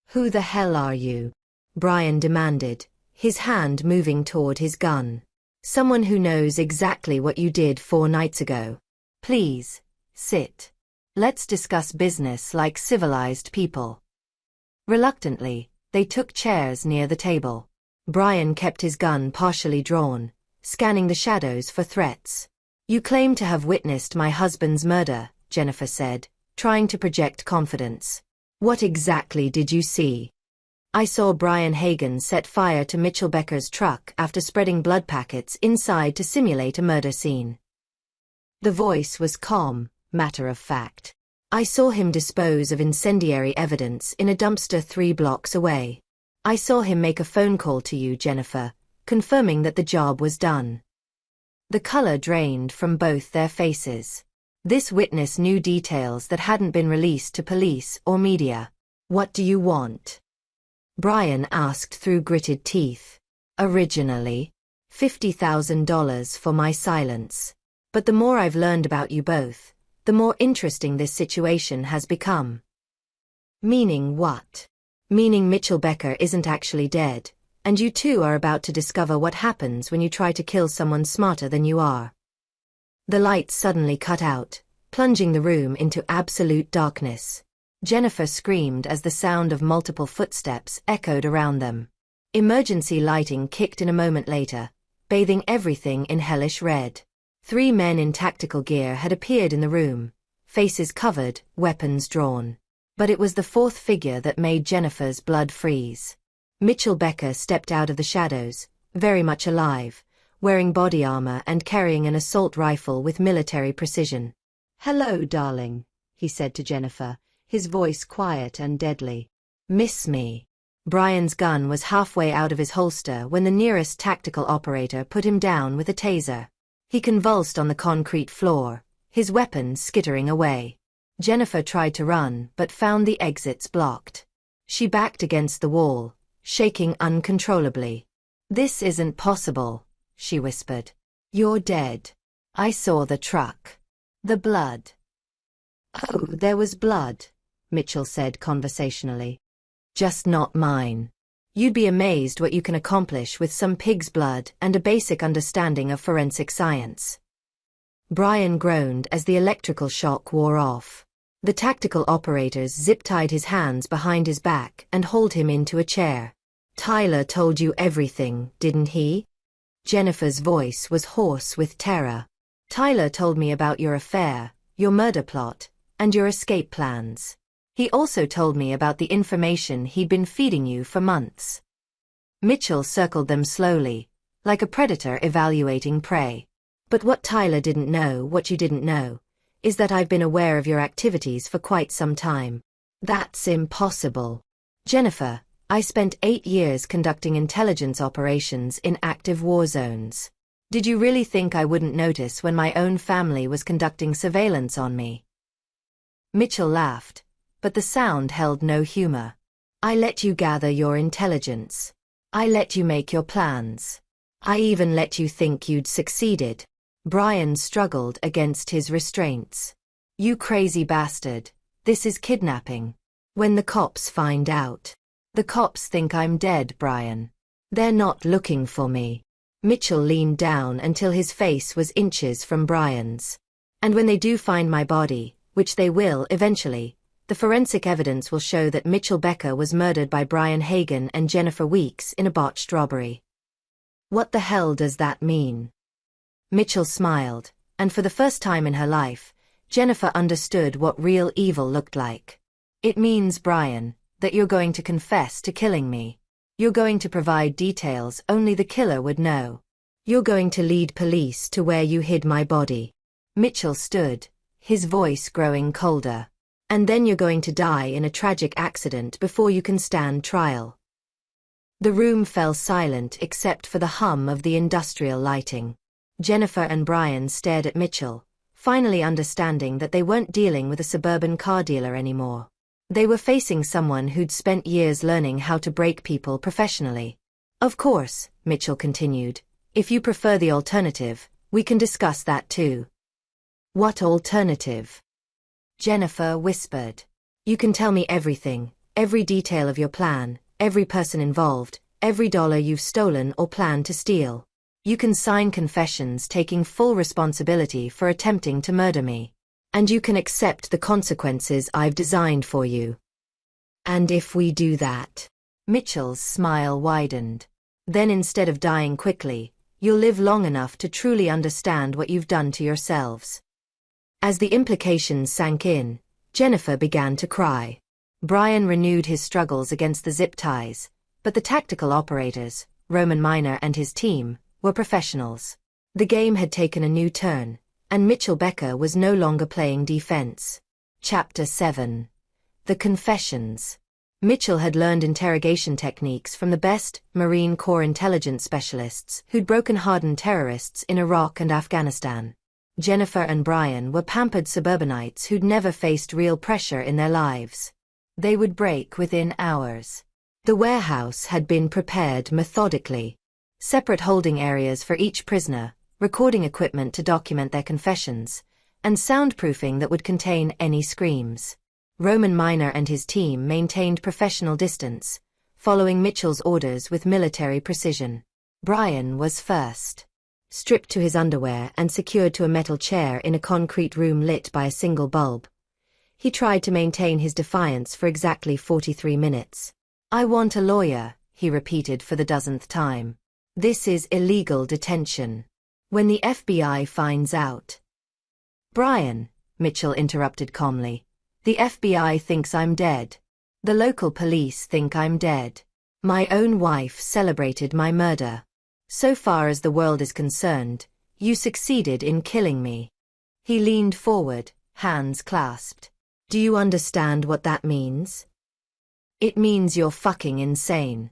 Who the hell are you? Brian demanded, his hand moving toward his gun. Someone who knows exactly what you did 4 nights ago. Please, sit. Let's discuss business like civilized people. Reluctantly, they took chairs near the table. Brian kept his gun partially drawn, scanning the shadows for threats. You claim to have witnessed my husband's murder, Jennifer said, trying to project confidence. What exactly did you see? I saw Brian Hagan set fire to Mitchell Becker's truck after spreading blood packets inside to simulate a murder scene. The voice was calm, matter of fact. I saw him dispose of incendiary evidence in a dumpster 3 blocks away. I saw him make a phone call to you, Jennifer, confirming that the job was done. The color drained from both their faces. This witness knew details that hadn't been released to police or media. What do you want? Brian asked through gritted teeth. Originally, $50,000 for my silence. But the more I've learned about you both, the more interesting this situation has become. Meaning what? Meaning Mitchell Becker isn't actually dead, and you two are about to discover what happens when you try to kill someone smarter than you are. The lights suddenly cut out, plunging the room into absolute darkness. Jennifer screamed as the sound of multiple footsteps echoed around them. Emergency lighting kicked in a moment later, bathing everything in hellish red. 3 men in tactical gear had appeared in the room, faces covered, weapons drawn. But it was the 4th figure that made Jennifer's blood freeze. Mitchell Becker stepped out of the shadows, very much alive, wearing body armor and carrying an assault rifle with military precision. Hello, darling, he said to Jennifer, his voice quiet and deadly. Miss me. Brian's gun was halfway out of his holster when the nearest tactical operator put him down with a taser. He convulsed on the concrete floor, his weapon skittering away. Jennifer tried to run but found the exits blocked. She backed against the wall, shaking uncontrollably. This isn't possible, she whispered. You're dead. I saw the truck. The blood. Oh, there was blood, Mitchell said conversationally. Just not mine. You'd be amazed what you can accomplish with some pig's blood and a basic understanding of forensic science. Brian groaned as the electrical shock wore off. The tactical operators zip-tied his hands behind his back and hauled him into a chair. Tyler told you everything, didn't he? Jennifer's voice was hoarse with terror. Tyler told me about your affair, your murder plot, and your escape plans. He also told me about the information he'd been feeding you for months. Mitchell circled them slowly, like a predator evaluating prey. But what Tyler didn't know, what you didn't know, is that I've been aware of your activities for quite some time. That's impossible. Jennifer, I spent 8 years conducting intelligence operations in active war zones. Did you really think I wouldn't notice when my own family was conducting surveillance on me? Mitchell laughed, but the sound held no humor. I let you gather your intelligence. I let you make your plans. I even let you think you'd succeeded. Brian struggled against his restraints. You crazy bastard. This is kidnapping. When the cops find out. The cops think I'm dead, Brian. They're not looking for me. Mitchell leaned down until his face was inches from Brian's. And when they do find my body, which they will eventually, the forensic evidence will show that Mitchell Becker was murdered by Brian Hagan and Jennifer Weeks in a botched robbery. What the hell does that mean? Mitchell smiled, and for the first time in her life, Jennifer understood what real evil looked like. It means, Brian, that you're going to confess to killing me. You're going to provide details only the killer would know. You're going to lead police to where you hid my body. Mitchell stood, his voice growing colder. And then you're going to die in a tragic accident before you can stand trial. The room fell silent except for the hum of the industrial lighting. Jennifer and Brian stared at Mitchell, finally understanding that they weren't dealing with a suburban car dealer anymore. They were facing someone who'd spent years learning how to break people professionally. Of course, Mitchell continued, if you prefer the alternative, we can discuss that too. What alternative? Jennifer whispered. You can tell me everything, every detail of your plan, every person involved, every dollar you've stolen or plan to steal. You can sign confessions taking full responsibility for attempting to murder me. And you can accept the consequences I've designed for you. And if we do that? Mitchell's smile widened. Then instead of dying quickly, you'll live long enough to truly understand what you've done to yourselves. As the implications sank in, Jennifer began to cry. Brian renewed his struggles against the zip ties, but the tactical operators, Roman Miner and his team, were professionals. The game had taken a new turn, and Mitchell Becker was no longer playing defense. Chapter 7. The Confessions. Mitchell had learned interrogation techniques from the best Marine Corps intelligence specialists who'd broken hardened terrorists in Iraq and Afghanistan. Jennifer and Brian were pampered suburbanites who'd never faced real pressure in their lives. They would break within hours. The warehouse had been prepared methodically. Separate holding areas for each prisoner, recording equipment to document their confessions, and soundproofing that would contain any screams. Roman Miner and his team maintained professional distance, following Mitchell's orders with military precision. Brian was first. Stripped to his underwear and secured to a metal chair in a concrete room lit by a single bulb, he tried to maintain his defiance for exactly 43 minutes. I want a lawyer, he repeated for the dozenth time. This is illegal detention. When the FBI finds out. Brian, Mitchell interrupted calmly, the FBI thinks I'm dead. The local police think I'm dead. My own wife celebrated my murder. So far as the world is concerned, you succeeded in killing me. He leaned forward, hands clasped. Do you understand what that means? It means you're fucking insane.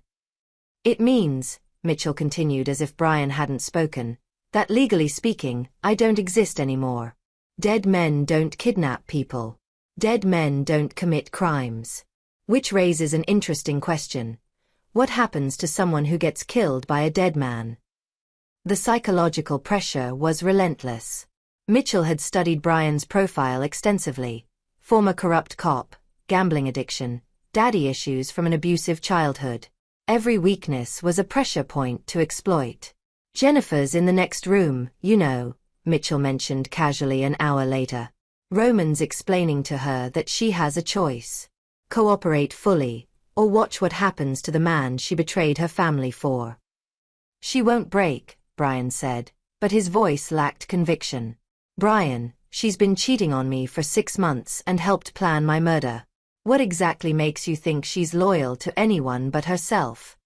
It means, Mitchell continued as if Brian hadn't spoken, that legally speaking, I don't exist anymore. Dead men don't kidnap people. Dead men don't commit crimes. Which raises an interesting question. What happens to someone who gets killed by a dead man? The psychological pressure was relentless. Mitchell had studied Brian's profile extensively. Former corrupt cop, gambling addiction, daddy issues from an abusive childhood. Every weakness was a pressure point to exploit. Jennifer's in the next room, you know, Mitchell mentioned casually an hour later. Roman's explaining to her that she has a choice. Cooperate fully, or watch what happens to the man she betrayed her family for. She won't break, Brian said, but his voice lacked conviction. Brian, she's been cheating on me for 6 months and helped plan my murder. What exactly makes you think she's loyal to anyone but herself?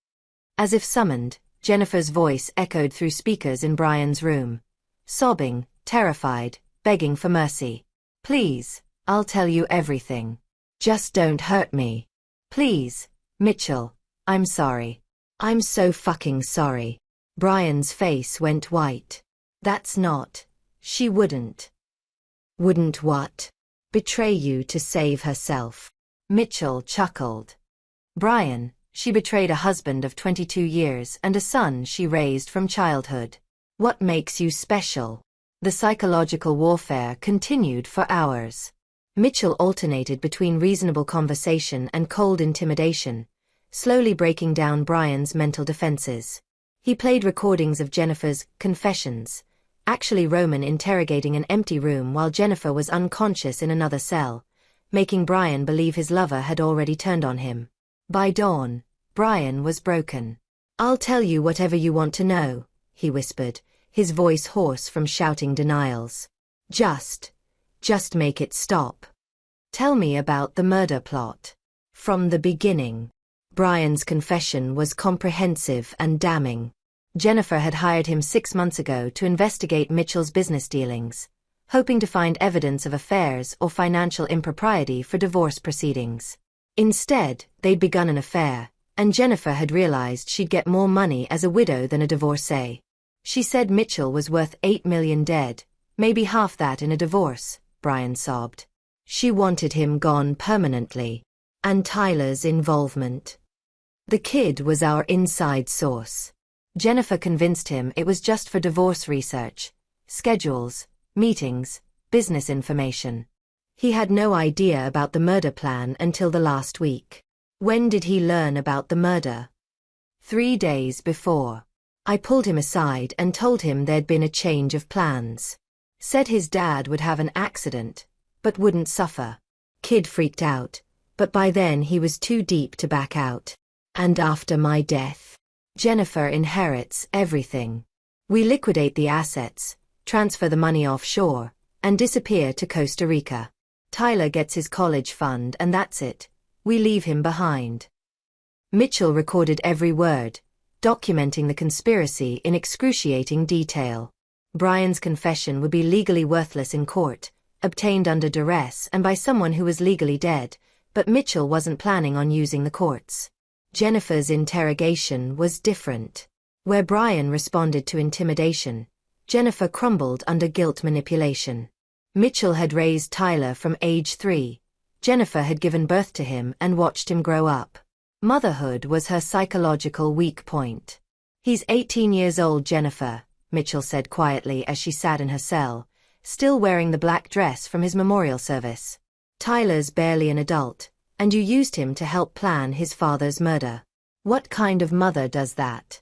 As if summoned, Jennifer's voice echoed through speakers in Brian's room. Sobbing, terrified, begging for mercy. Please, I'll tell you everything. Just don't hurt me. Please, Mitchell, I'm sorry. I'm so fucking sorry. Brian's face went white. That's not. She wouldn't. Wouldn't what? Betray you to save herself. Mitchell chuckled. Brian, she betrayed a husband of 22 years and a son she raised from childhood. What makes you special? The psychological warfare continued for hours. Mitchell alternated between reasonable conversation and cold intimidation, slowly breaking down Brian's mental defenses. He played recordings of Jennifer's confessions, actually Roman interrogating an empty room while Jennifer was unconscious in another cell, making Brian believe his lover had already turned on him. By dawn, Brian was broken. I'll tell you whatever you want to know, he whispered, his voice hoarse from shouting denials. Just make it stop. Tell me about the murder plot. From the beginning. Brian's confession was comprehensive and damning. Jennifer had hired him 6 months ago to investigate Mitchell's business dealings, hoping to find evidence of affairs or financial impropriety for divorce proceedings. Instead, they'd begun an affair, and Jennifer had realized she'd get more money as a widow than a divorcee. She said Mitchell was worth $8 million dead, maybe half that in a divorce, Brian sobbed. She wanted him gone permanently. And Tyler's involvement. The kid was our inside source. Jennifer convinced him it was just for divorce research, schedules, meetings, business information. He had no idea about the murder plan until the last week. When did he learn about the murder? 3 days before. I pulled him aside and told him there'd been a change of plans. Said his dad would have an accident, but wouldn't suffer. Kid freaked out, but by then he was too deep to back out. And after my death, Jennifer inherits everything. We liquidate the assets, transfer the money offshore, and disappear to Costa Rica. Tyler gets his college fund and that's it. We leave him behind. Mitchell recorded every word, documenting the conspiracy in excruciating detail. Brian's confession would be legally worthless in court, obtained under duress and by someone who was legally dead, but Mitchell wasn't planning on using the courts. Jennifer's interrogation was different. Where Brian responded to intimidation, Jennifer crumbled under guilt manipulation. Mitchell had raised Tyler from age 3. Jennifer had given birth to him and watched him grow up. Motherhood was her psychological weak point. He's 18 years old, Jennifer, Mitchell said quietly as she sat in her cell, still wearing the black dress from his memorial service. Tyler's barely an adult, and you used him to help plan his father's murder. What kind of mother does that?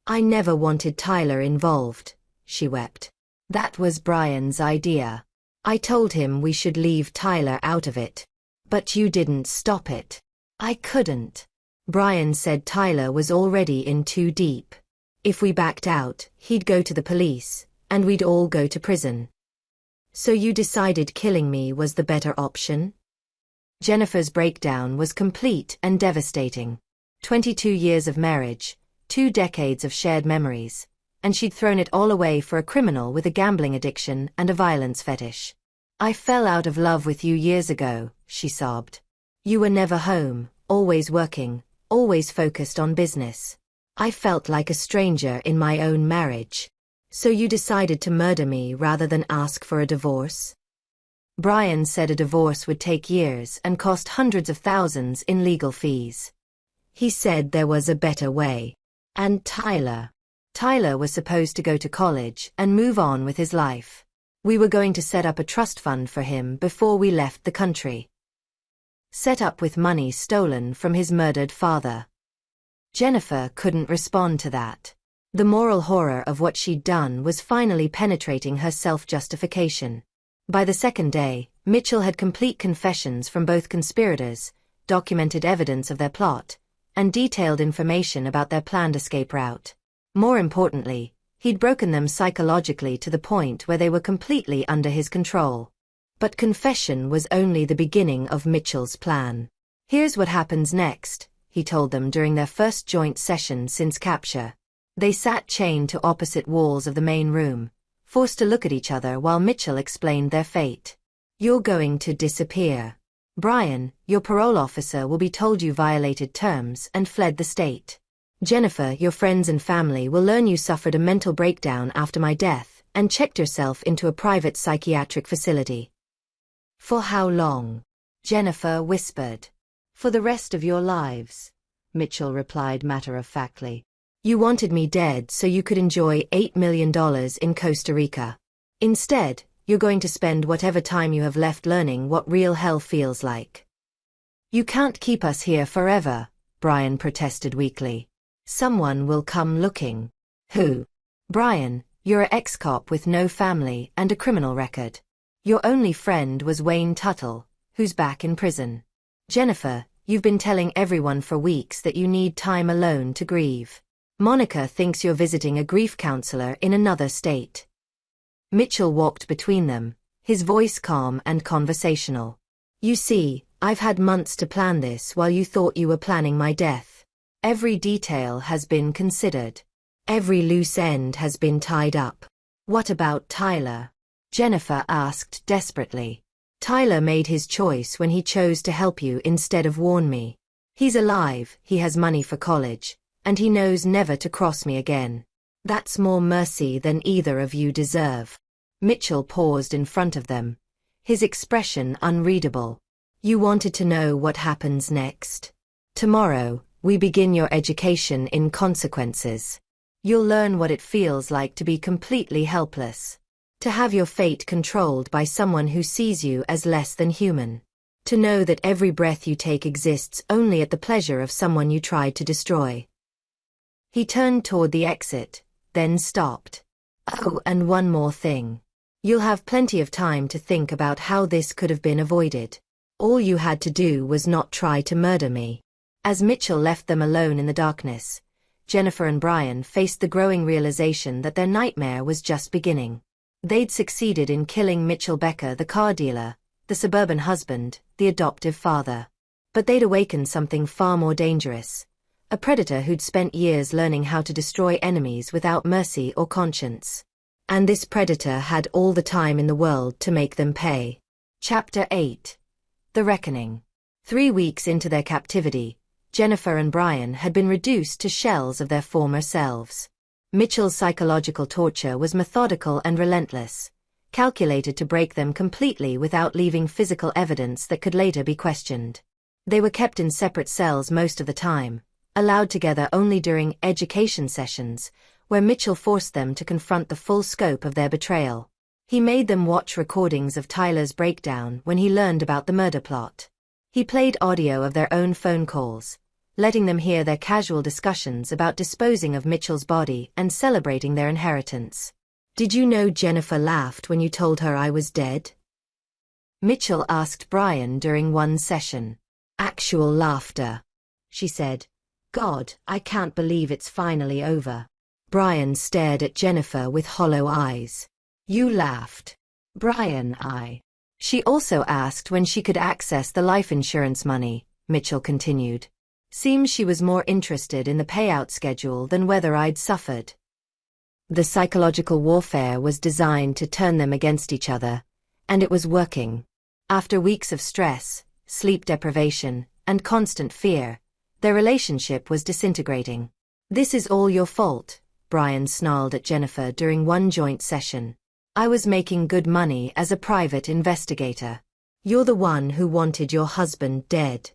I never wanted Tyler involved, she wept. That was Brian's idea. I told him we should leave Tyler out of it. But you didn't stop it. I couldn't. Brian said Tyler was already in too deep. If we backed out, he'd go to the police, and we'd all go to prison. So you decided killing me was the better option? Jennifer's breakdown was complete and devastating. 22 years of marriage, 2 decades of shared memories, and she'd thrown it all away for a criminal with a gambling addiction and a violence fetish. I fell out of love with you years ago, she sobbed. You were never home, always working, always focused on business. I felt like a stranger in my own marriage. So you decided to murder me rather than ask for a divorce? Brian said a divorce would take years and cost hundreds of thousands in legal fees. He said there was a better way. And Tyler was supposed to go to college and move on with his life. We were going to set up a trust fund for him before we left the country. Set up with money stolen from his murdered father. Jennifer couldn't respond to that. The moral horror of what she'd done was finally penetrating her self-justification. By the second day, Mitchell had complete confessions from both conspirators, documented evidence of their plot, and detailed information about their planned escape route. More importantly, he'd broken them psychologically to the point where they were completely under his control. But confession was only the beginning of Mitchell's plan. "Here's what happens next," he told them during their first joint session since capture. They sat chained to opposite walls of the main room, forced to look at each other while Mitchell explained their fate. "You're going to disappear. Brian, your parole officer, will be told you violated terms and fled the state. Jennifer, your friends and family will learn you suffered a mental breakdown after my death and checked yourself into a private psychiatric facility." "For how long?" Jennifer whispered. "For the rest of your lives," Mitchell replied matter-of-factly. "You wanted me dead so you could enjoy $8 million in Costa Rica. Instead, you're going to spend whatever time you have left learning what real hell feels like." "You can't keep us here forever," Brian protested weakly. "Someone will come looking." "Who?" "Brian, you're an ex-cop with no family and a criminal record. Your only friend was Wayne Tuttle, who's back in prison. Jennifer, you've been telling everyone for weeks that you need time alone to grieve. Monica thinks you're visiting a grief counselor in another state." Mitchell walked between them, his voice calm and conversational. "You see, I've had months to plan this while you thought you were planning my death. Every detail has been considered. Every loose end has been tied up." "What about Tyler?" Jennifer asked desperately. "Tyler made his choice when he chose to help you instead of warn me. He's alive, he has money for college, and he knows never to cross me again. That's more mercy than either of you deserve." Mitchell paused in front of them, his expression unreadable. "You wanted to know what happens next? Tomorrow, we begin your education in consequences. You'll learn what it feels like to be completely helpless. To have your fate controlled by someone who sees you as less than human. To know that every breath you take exists only at the pleasure of someone you tried to destroy." He turned toward the exit, then stopped. "Oh, and one more thing. You'll have plenty of time to think about how this could have been avoided. All you had to do was not try to murder me." As Mitchell left them alone in the darkness, Jennifer and Brian faced the growing realization that their nightmare was just beginning. They'd succeeded in killing Mitchell Becker, the car dealer, the suburban husband, the adoptive father. But they'd awakened something far more dangerous. A predator who'd spent years learning how to destroy enemies without mercy or conscience. And this predator had all the time in the world to make them pay. Chapter 8. The Reckoning. 3 weeks into their captivity, Jennifer and Brian had been reduced to shells of their former selves. Mitchell's psychological torture was methodical and relentless, calculated to break them completely without leaving physical evidence that could later be questioned. They were kept in separate cells most of the time, allowed together only during education sessions, where Mitchell forced them to confront the full scope of their betrayal. He made them watch recordings of Tyler's breakdown when he learned about the murder plot. He played audio of their own phone calls, letting them hear their casual discussions about disposing of Mitchell's body and celebrating their inheritance. "Did you know Jennifer laughed when you told her I was dead?" Mitchell asked Brian during one session. "Actual laughter," she said. "God, I can't believe it's finally over." Brian stared at Jennifer with hollow eyes. "You laughed." "Brian, I." "She also asked when she could access the life insurance money," Mitchell continued. "Seems she was more interested in the payout schedule than whether I'd suffered." The psychological warfare was designed to turn them against each other, and it was working. After weeks of stress, sleep deprivation, and constant fear, their relationship was disintegrating. "This is all your fault," Brian snarled at Jennifer during one joint session. "I was making good money as a private investigator. You're the one who wanted your husband dead.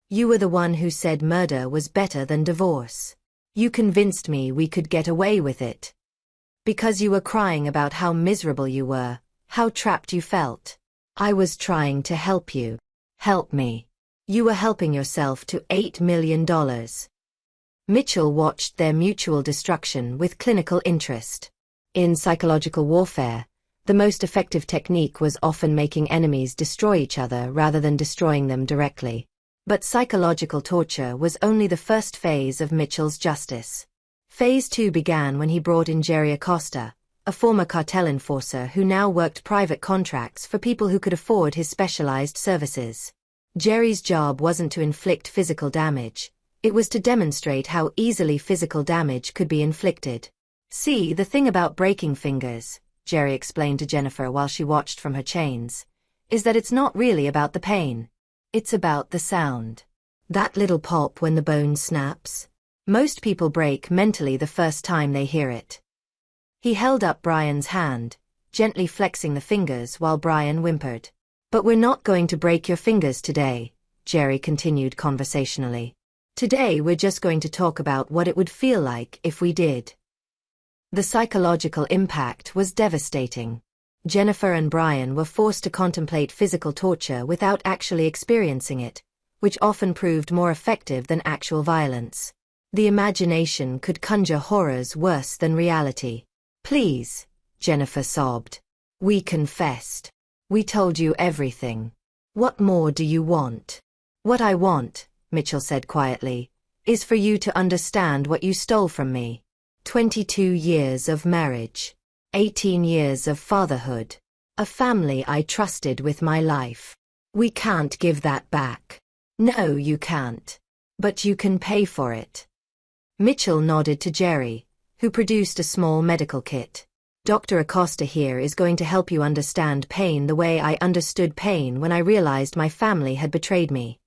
You were the one who said murder was better than divorce. You convinced me we could get away with it. Because you were crying about how miserable you were, how trapped you felt. I was trying to help you. Help me. You were helping yourself to $8 million. Mitchell watched their mutual destruction with clinical interest. In psychological warfare, the most effective technique was often making enemies destroy each other rather than destroying them directly. But psychological torture was only the first phase of Mitchell's justice. Phase 2 began when he brought in Jerry Acosta, a former cartel enforcer who now worked private contracts for people who could afford his specialized services. Jerry's job wasn't to inflict physical damage, it was to demonstrate how easily physical damage could be inflicted. "See, the thing about breaking fingers," Jerry explained to Jennifer while she watched from her chains, "is that it's not really about the pain. It's about the sound. That little pop when the bone snaps. Most people break mentally the first time they hear it." He held up Brian's hand, gently flexing the fingers while Brian whimpered. "But we're not going to break your fingers today," Jerry continued conversationally. "Today we're just going to talk about what it would feel like if we did." The psychological impact was devastating. Jennifer and Brian were forced to contemplate physical torture without actually experiencing it, which often proved more effective than actual violence. The imagination could conjure horrors worse than reality. "Please," Jennifer sobbed. "We confessed. We told you everything. What more do you want?" "What I want," Mitchell said quietly, "is for you to understand what you stole from me. 22 years of marriage. 18 years of fatherhood. A family I trusted with my life. We can't give that back." "No, you can't. But you can pay for it." Mitchell nodded to Jerry, who produced a small medical kit. "Dr. Acosta here is going to help you understand pain the way I understood pain when I realized my family had betrayed me."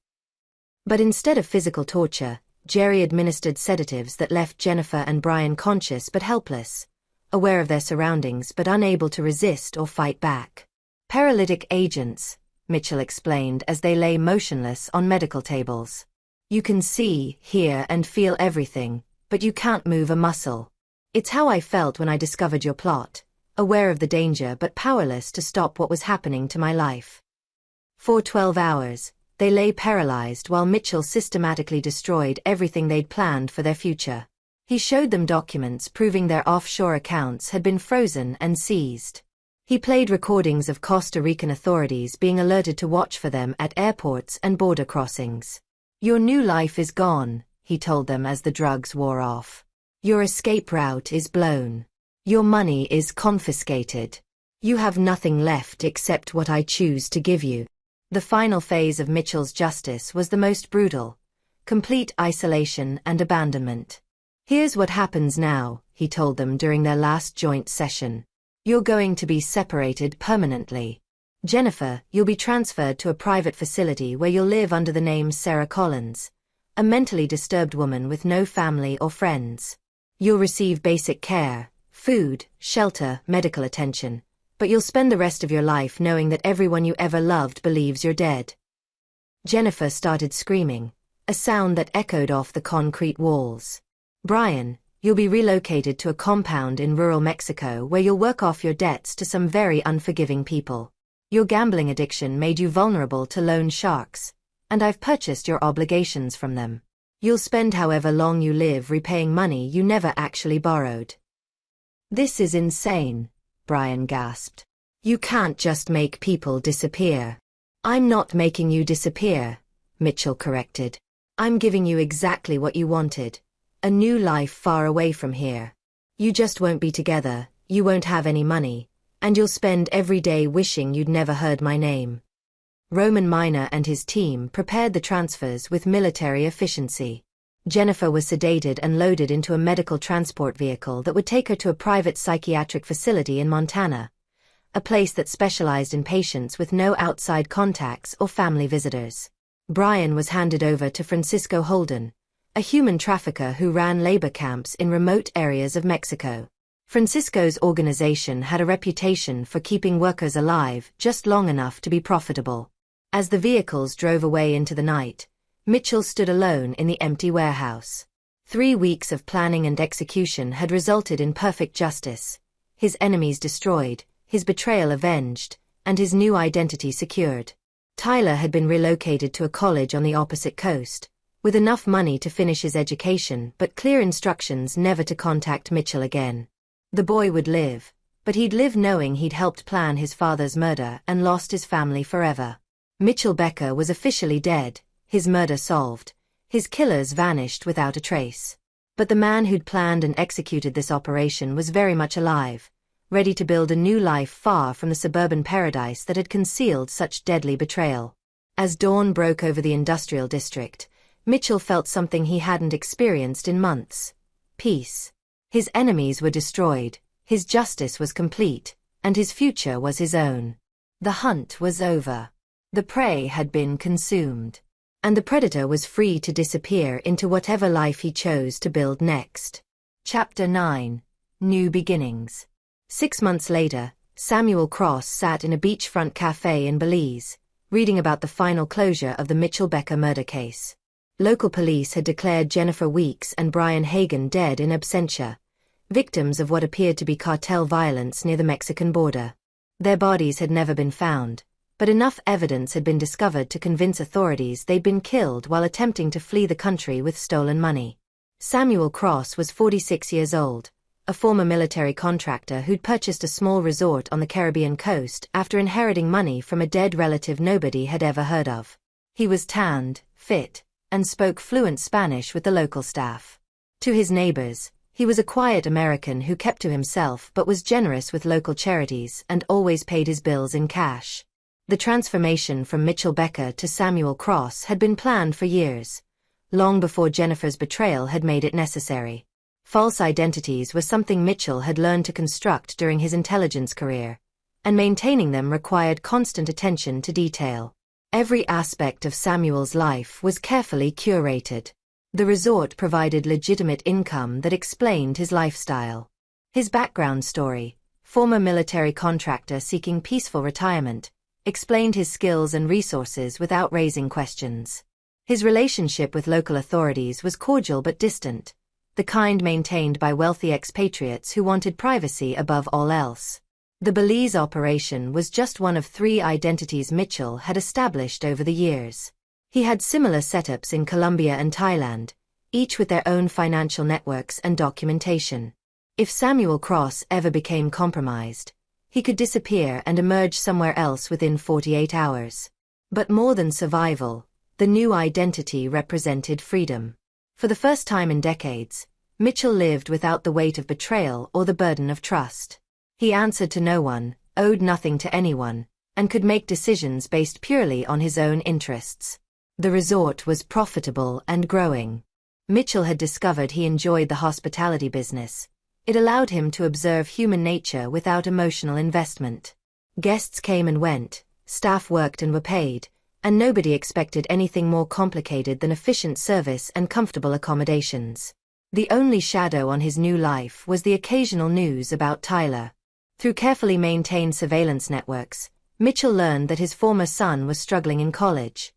But instead of physical torture, Jerry administered sedatives that left Jennifer and Brian conscious but helpless, aware of their surroundings but unable to resist or fight back. "Paralytic agents," Mitchell explained as they lay motionless on medical tables. "You can see, hear, and feel everything, but you can't move a muscle. It's how I felt when I discovered your plot, aware of the danger but powerless to stop what was happening to my life." For 12 hours, they lay paralyzed while Mitchell systematically destroyed everything they'd planned for their future. He showed them documents proving their offshore accounts had been frozen and seized. He played recordings of Costa Rican authorities being alerted to watch for them at airports and border crossings. "Your new life is gone," he told them as the drugs wore off. "Your escape route is blown. Your money is confiscated. You have nothing left except what I choose to give you." The final phase of Mitchell's justice was the most brutal: complete isolation and abandonment. "Here's what happens now," he told them during their last joint session. "You're going to be separated permanently. Jennifer, you'll be transferred to a private facility where you'll live under the name Sarah Collins, a mentally disturbed woman with no family or friends. You'll receive basic care, food, shelter, medical attention, but you'll spend the rest of your life knowing that everyone you ever loved believes you're dead." Jennifer started screaming, a sound that echoed off the concrete walls. "Brian, you'll be relocated to a compound in rural Mexico where you'll work off your debts to some very unforgiving people. Your gambling addiction made you vulnerable to loan sharks, and I've purchased your obligations from them. You'll spend however long you live repaying money you never actually borrowed." "This is insane," Brian gasped. "You can't just make people disappear." "I'm not making you disappear," Mitchell corrected. "I'm giving you exactly what you wanted. A new life far away from here. You just won't be together, you won't have any money, and you'll spend every day wishing you'd never heard my name." Roman Minor and his team prepared the transfers with military efficiency. Jennifer was sedated and loaded into a medical transport vehicle that would take her to a private psychiatric facility in Montana, a place that specialized in patients with no outside contacts or family visitors. Brian was handed over to Francisco Holden, a human trafficker who ran labor camps in remote areas of Mexico. Francisco's organization had a reputation for keeping workers alive just long enough to be profitable. As the vehicles drove away into the night, Mitchell stood alone in the empty warehouse. 3 weeks of planning and execution had resulted in perfect justice, his enemies destroyed, his betrayal avenged, and his new identity secured. Tyler had been relocated to a college on the opposite coast, with enough money to finish his education but clear instructions never to contact Mitchell again. The boy would live, but he'd live knowing he'd helped plan his father's murder and lost his family forever. Mitchell Becker was officially dead, his murder solved, his killers vanished without a trace. But the man who'd planned and executed this operation was very much alive, ready to build a new life far from the suburban paradise that had concealed such deadly betrayal. As dawn broke over the industrial district, Mitchell felt something he hadn't experienced in months: peace. His enemies were destroyed, his justice was complete, and his future was his own. The hunt was over. The prey had been consumed, and the predator was free to disappear into whatever life he chose to build next. Chapter 9: New Beginnings. 6 months later, Samuel Cross sat in a beachfront cafe in Belize, reading about the final closure of the Mitchell Becker murder case. Local police had declared Jennifer Weeks and Brian Hagan dead in absentia, victims of what appeared to be cartel violence near the Mexican border. Their bodies had never been found, but enough evidence had been discovered to convince authorities they'd been killed while attempting to flee the country with stolen money. Samuel Cross was 46 years old, a former military contractor who'd purchased a small resort on the Caribbean coast after inheriting money from a dead relative nobody had ever heard of. He was tanned, fit, and spoke fluent Spanish with the local staff. To his neighbors, he was a quiet American who kept to himself but was generous with local charities and always paid his bills in cash. The transformation from Mitchell Becker to Samuel Cross had been planned for years, long before Jennifer's betrayal had made it necessary. False identities were something Mitchell had learned to construct during his intelligence career, and maintaining them required constant attention to detail. Every aspect of Samuel's life was carefully curated. The resort provided legitimate income that explained his lifestyle. His background story, former military contractor seeking peaceful retirement, explained his skills and resources without raising questions. His relationship with local authorities was cordial but distant, the kind maintained by wealthy expatriates who wanted privacy above all else. The Belize operation was just one of 3 identities Mitchell had established over the years. He had similar setups in Colombia and Thailand, each with their own financial networks and documentation. If Samuel Cross ever became compromised, he could disappear and emerge somewhere else within 48 hours. But more than survival, the new identity represented freedom. For the first time in decades, Mitchell lived without the weight of betrayal or the burden of trust. He answered to no one, owed nothing to anyone, and could make decisions based purely on his own interests. The resort was profitable and growing. Mitchell had discovered he enjoyed the hospitality business. It allowed him to observe human nature without emotional investment. Guests came and went, staff worked and were paid, and nobody expected anything more complicated than efficient service and comfortable accommodations. The only shadow on his new life was the occasional news about Tyler. Through carefully maintained surveillance networks, Mitchell learned that his former son was struggling in college.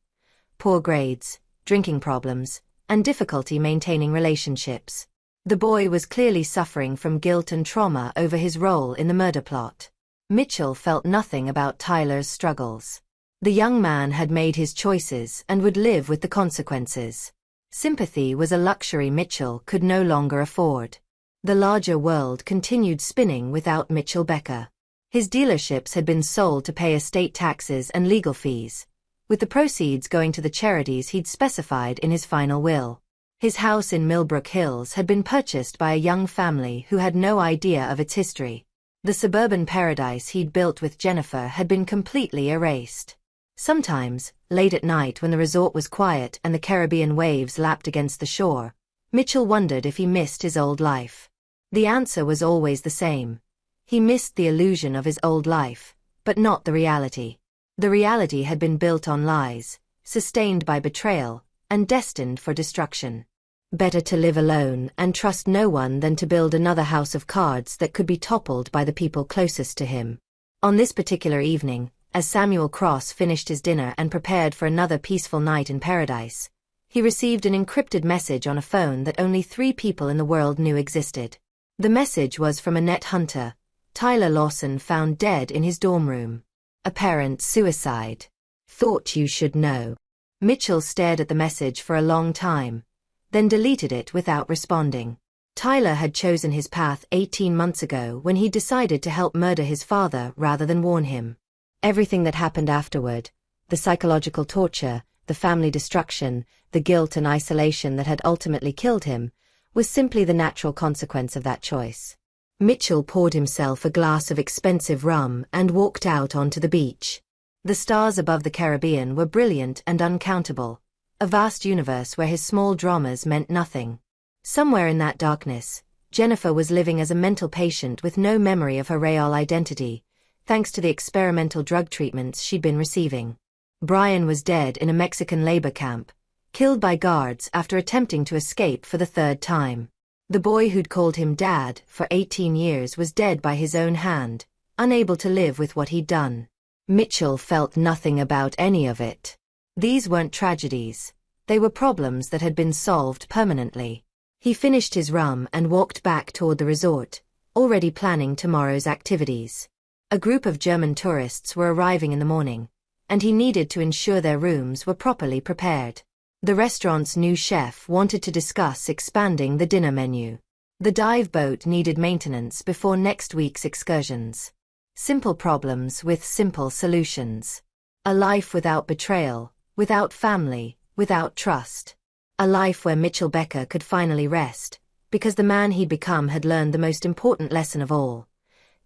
Poor grades, drinking problems, and difficulty maintaining relationships. The boy was clearly suffering from guilt and trauma over his role in the murder plot. Mitchell felt nothing about Tyler's struggles. The young man had made his choices and would live with the consequences. Sympathy was a luxury Mitchell could no longer afford. The larger world continued spinning without Mitchell Becker. His dealerships had been sold to pay estate taxes and legal fees, with the proceeds going to the charities he'd specified in his final will. His house in Millbrook Hills had been purchased by a young family who had no idea of its history. The suburban paradise he'd built with Jennifer had been completely erased. Sometimes, late at night when the resort was quiet and the Caribbean waves lapped against the shore, Mitchell wondered if he missed his old life. The answer was always the same. He missed the illusion of his old life, but not the reality. The reality had been built on lies, sustained by betrayal, and destined for destruction. Better to live alone and trust no one than to build another house of cards that could be toppled by the people closest to him. On this particular evening, as Samuel Cross finished his dinner and prepared for another peaceful night in paradise, he received an encrypted message on a phone that only 3 people in the world knew existed. The message was from Annette Hunter, Tyler Lawson found dead in his dorm room. Apparent suicide. Thought you should know. Mitchell stared at the message for a long time, then deleted it without responding. Tyler had chosen his path 18 months ago when he decided to help murder his father rather than warn him. Everything that happened afterward, the psychological torture, the family destruction, the guilt and isolation that had ultimately killed him, was simply the natural consequence of that choice. Mitchell poured himself a glass of expensive rum and walked out onto the beach. The stars above the Caribbean were brilliant and uncountable, a vast universe where his small dramas meant nothing. Somewhere in that darkness, Jennifer was living as a mental patient with no memory of her real identity, thanks to the experimental drug treatments she'd been receiving. Brian was dead in a Mexican labor camp, killed by guards after attempting to escape for the third time. The boy who'd called him Dad for 18 years was dead by his own hand, unable to live with what he'd done. Mitchell felt nothing about any of it. These weren't tragedies. They were problems that had been solved permanently. He finished his rum and walked back toward the resort, already planning tomorrow's activities. A group of German tourists were arriving in the morning, and he needed to ensure their rooms were properly prepared. The restaurant's new chef wanted to discuss expanding the dinner menu. The dive boat needed maintenance before next week's excursions. Simple problems with simple solutions. A life without betrayal, without family, without trust. A life where Mitchell Becker could finally rest, because the man he'd become had learned the most important lesson of all.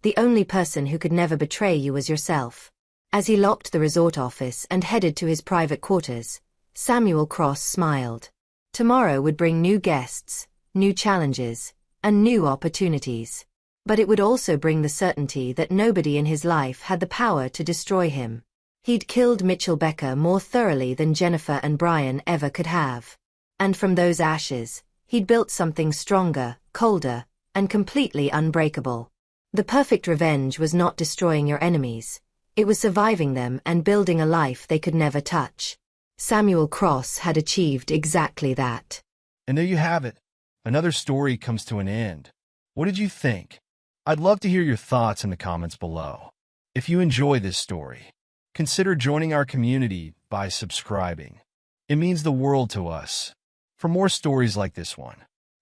The only person who could never betray you was yourself. As he locked the resort office and headed to his private quarters, Samuel Cross smiled. Tomorrow would bring new guests, new challenges, and new opportunities. But it would also bring the certainty that nobody in his life had the power to destroy him. He'd killed Mitchell Becker more thoroughly than Jennifer and Brian ever could have. And from those ashes, he'd built something stronger, colder, and completely unbreakable. The perfect revenge was not destroying your enemies. It was surviving them and building a life they could never touch. Samuel Cross had achieved exactly that. And there you have it. Another story comes to an end. What did you think? I'd love to hear your thoughts in the comments below. If you enjoy this story, consider joining our community by subscribing. It means the world to us. For more stories like this one,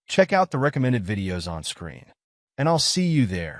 check out the recommended videos on screen. And I'll see you there.